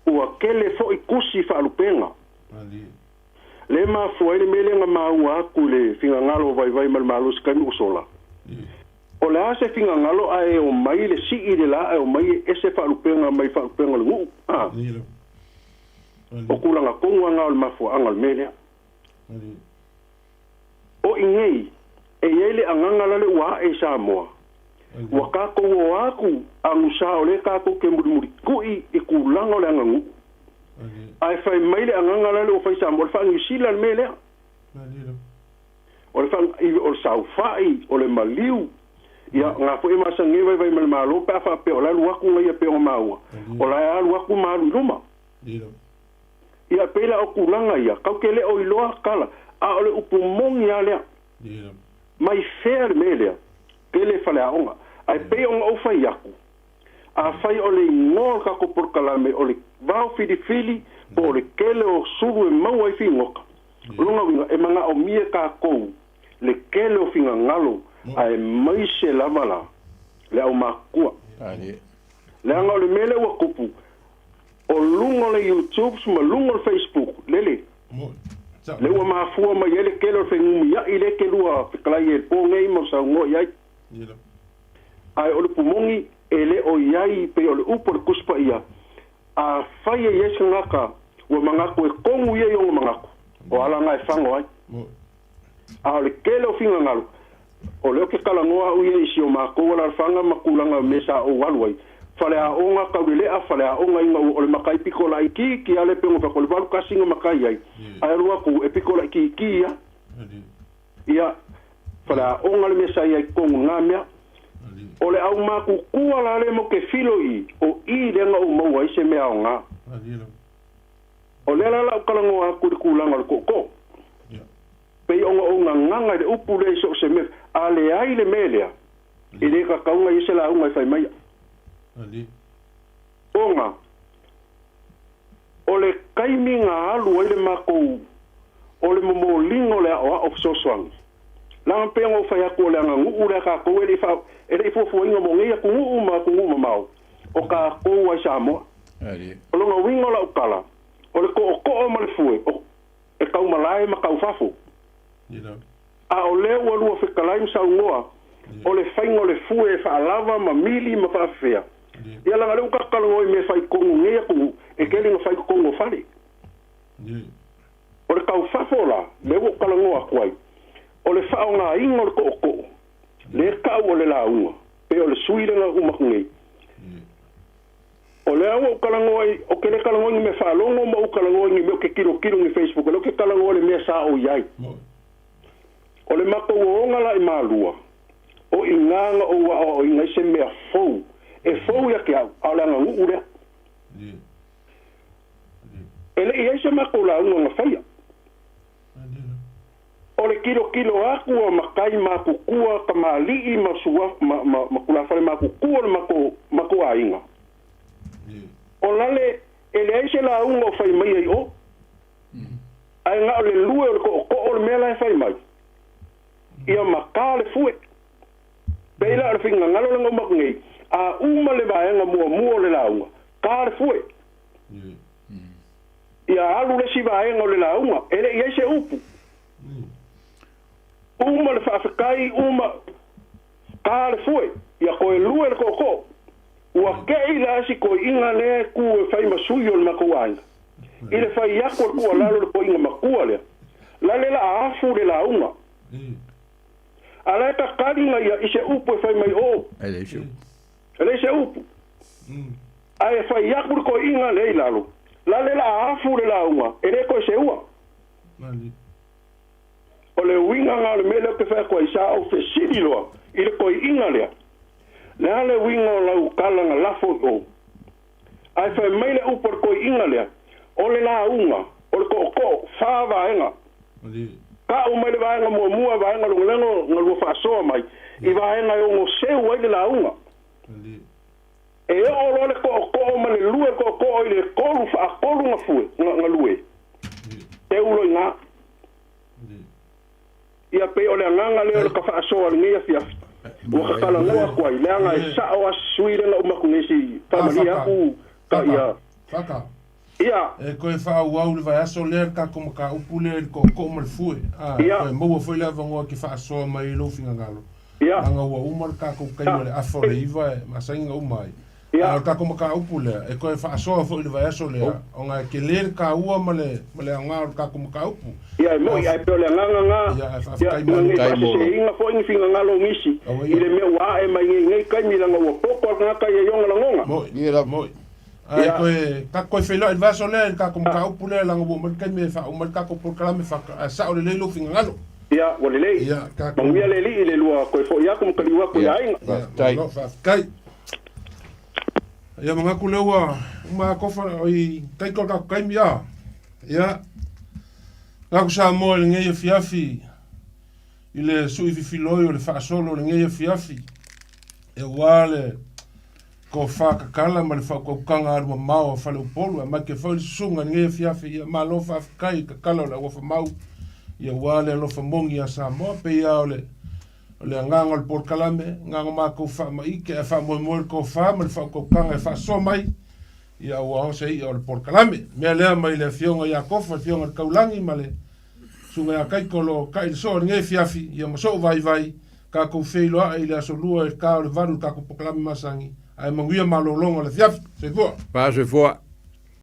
wa kele fo ikusi fa lupenga le ma foi le mele nga maua ku le finga ngalo vai malu skani usola o le ase finga ngalo ai o mai le si I le la o mai ese fa lupenga mai fa lupenga lu o kula nga konga nga o mafu anga le mele o ingei e yele anganga le wa e Samoa wa ka ko aku angusa o le ka ko ke muri kui e kulanga le angangu ai fai mai le anganga le o fai Samoa fa New Zealand mele o le fa o South Fai o le Maliu ia nga fo e masangi vai malo pa fa pe o la lua ku ngai pe o maua o la lua ku malu luma ia pela o kulanga ia ka ke le o iloa kala a ole upumongi ale mai fair mele pele fale a onga ai pe onga o fai aku a fai ole ngol ka ko por kalame ole vau fili po le kele o suru e mau ai fi ngoka longa winga e manga o mie ka kou le kele o finga ngalo ai mai se lavala le au makua le anga ole mele wa kupu o lungo le YouTube suma lungo le Facebook lele le wa mafua mai ele kele o fengu ya ile ke lua fiklai e po ngai mo sa ngo ya ai ole pumongi ele o yai pe ole upor kuspa ia a fai e yes ngaka wa mangaku e kongu ye yo mangaku o ala ngai fango ai a ole kele o finga ngalo o le ke kala ngoa u ye isi o mako wala fanga makulanga mesa o walwai fale a onga ka wile a fale a onga inga o le makai pikola iki ki ale pengo fa kol valu kasinga makai ai ai rua ku e pikola iki ia ia fale a onga le mesa ia kongu ngamia o le au maku kua la le mo ke filo I o I lenga o mau ai se mea o ngā o le la kala ngoa kurikulanga le koko pei onga nganga le upu le so se me ale ai le melea I le ka kaunga I se la unga I fai mai onga o le kaiminga alu ai le mako o le momolingo le a of soswang la pengo fai ako le anga ngu le ka ko ele fa ele fo inga mo ngia ku ngu mau o ka ko wa Samoa o lo wingo la ukala o le ko o ma le fue o e ka malai ma ka ufafo a o le o lu fe kalai sa ngoa o le faingo le fue fa lava ma mili ma fa fea ia la ngale ka kalo me fai ko ngia ku e ke le fai ko ngo fale o le ka ufafo la le o kala ngoa kwai o le whaonga ingo le ko le kau o le launga pe o le suirenga umakungi o le au o kalangoi o ke le kalangoi me whalongo ma o kalangoi me o ke kiro ni Facebook o ke kalangoi le mea sa o iai o le mako o onga la I malua o inganga o inga se mea fou e fou ya ke au le anga ure ele I se mako launga nga whaia o le kilo aku o makai makukua ka malii masua makulafale makukua le mako ainga o lale ele aise la unga o fai mai ai o ai nga o le lue o le ko o le mea la fai mai ia maka le fue peila o le finga ngalo le ngomak ngei a uma le vaenga mua le la unga Kāre fue. Ia alu le si vaenga o le launga. Ele ia se upu. Uma le whawhakai, uma kāre fue. Ia koe lua le koko. Ua kei la si koe inga le ku e whai masui o le makuainga. I le whai ako le kua lalo le koe inga makua lea. La le la afu le launga. Ala ta karinga ia i se upu e whai mai o. Ele se upu. Ele se upu. Ai e whai ako le koe inga le lalo. La le la afu le launga. Ele koe se ua. O le winga ngā le mele pe whai koe sa au fe siri loa. I le koe inga lea. Le ale winga o lau kalanga lafo o. Ai whai meile upor koe inga lea. O le la unga. O le ko wha vaenga. Ka o mai le vaenga mua vaenga lungalengo ngalua whaasoa mai. I vaenga o ngo seu ai le la unga. E o lo le ko ma le lue ko i le kolu wha kolu nga fue. Nga lue. Te ulo i ngā. Ia pe o le anganga leo le ka whaasoa le ngia fiafi. Ua kakala ngoa kwai, leanga e sao a suire na umaku ngesi pamani aku ka ia. Whaka. Ia. E koe whaau au le vai aso lea ka kuma ka upu lea ko mal fue. Ia. Koe maua foi lea vangoa ki whaasoa mai lo finga ngalo. Ia. Anga ua umar ka ko kai le afo le iwa e masainga umai. Ia. Ka kuma ka upu lea. E koe whaasoa foi le vai aso lea. O nga ke lea ka ua ma le anga ka kuma ka upu. Ia mo ia pe le nganga nga. Ia kai mo. Inga fo inga finga ngalo misi. Ile me wa e mai ngai kai mi langa wa poko nga kai e yonga langonga. Mo ia mo. Ai koe ka koe felo il vaso le ka kuma ka upu le langa bo mal kai me fa o mal ka ko por kala me fa sa o le lo finga ngalo. Ia o le le. Ia ka ko ia le li le lua koe fo ia kuma ka liwa ko ia inga. Tai. Kai. Ia mga kulewa ma kofa i kai ko ka kai mia. Ia Aku sa mo le ngai fiafi ile sui filoi o le fa solo le ngai fiafi e wale ko fa kala ma le fa ko kanga ar mau fa le polo ma ke fa sunga ngai fiafi ia ma lo fa kai kala o fa mau ia wale lo fa mongi sa mo pe ia ole le nganga le por kalame nganga ma ko fa mai ke fa mo ko fa ma le fa ko kanga fa so mai ia wa se ia le por kalame me le mai le fionga ia ko fa fionga kaulangi ma le sunga ya kai kolo kai so nge fiafi ia mo so vai ka ko feilo ai la so lua ka le varu ka ko poklame masangi ai manguia malolonga le fiafi se vo Pa se vo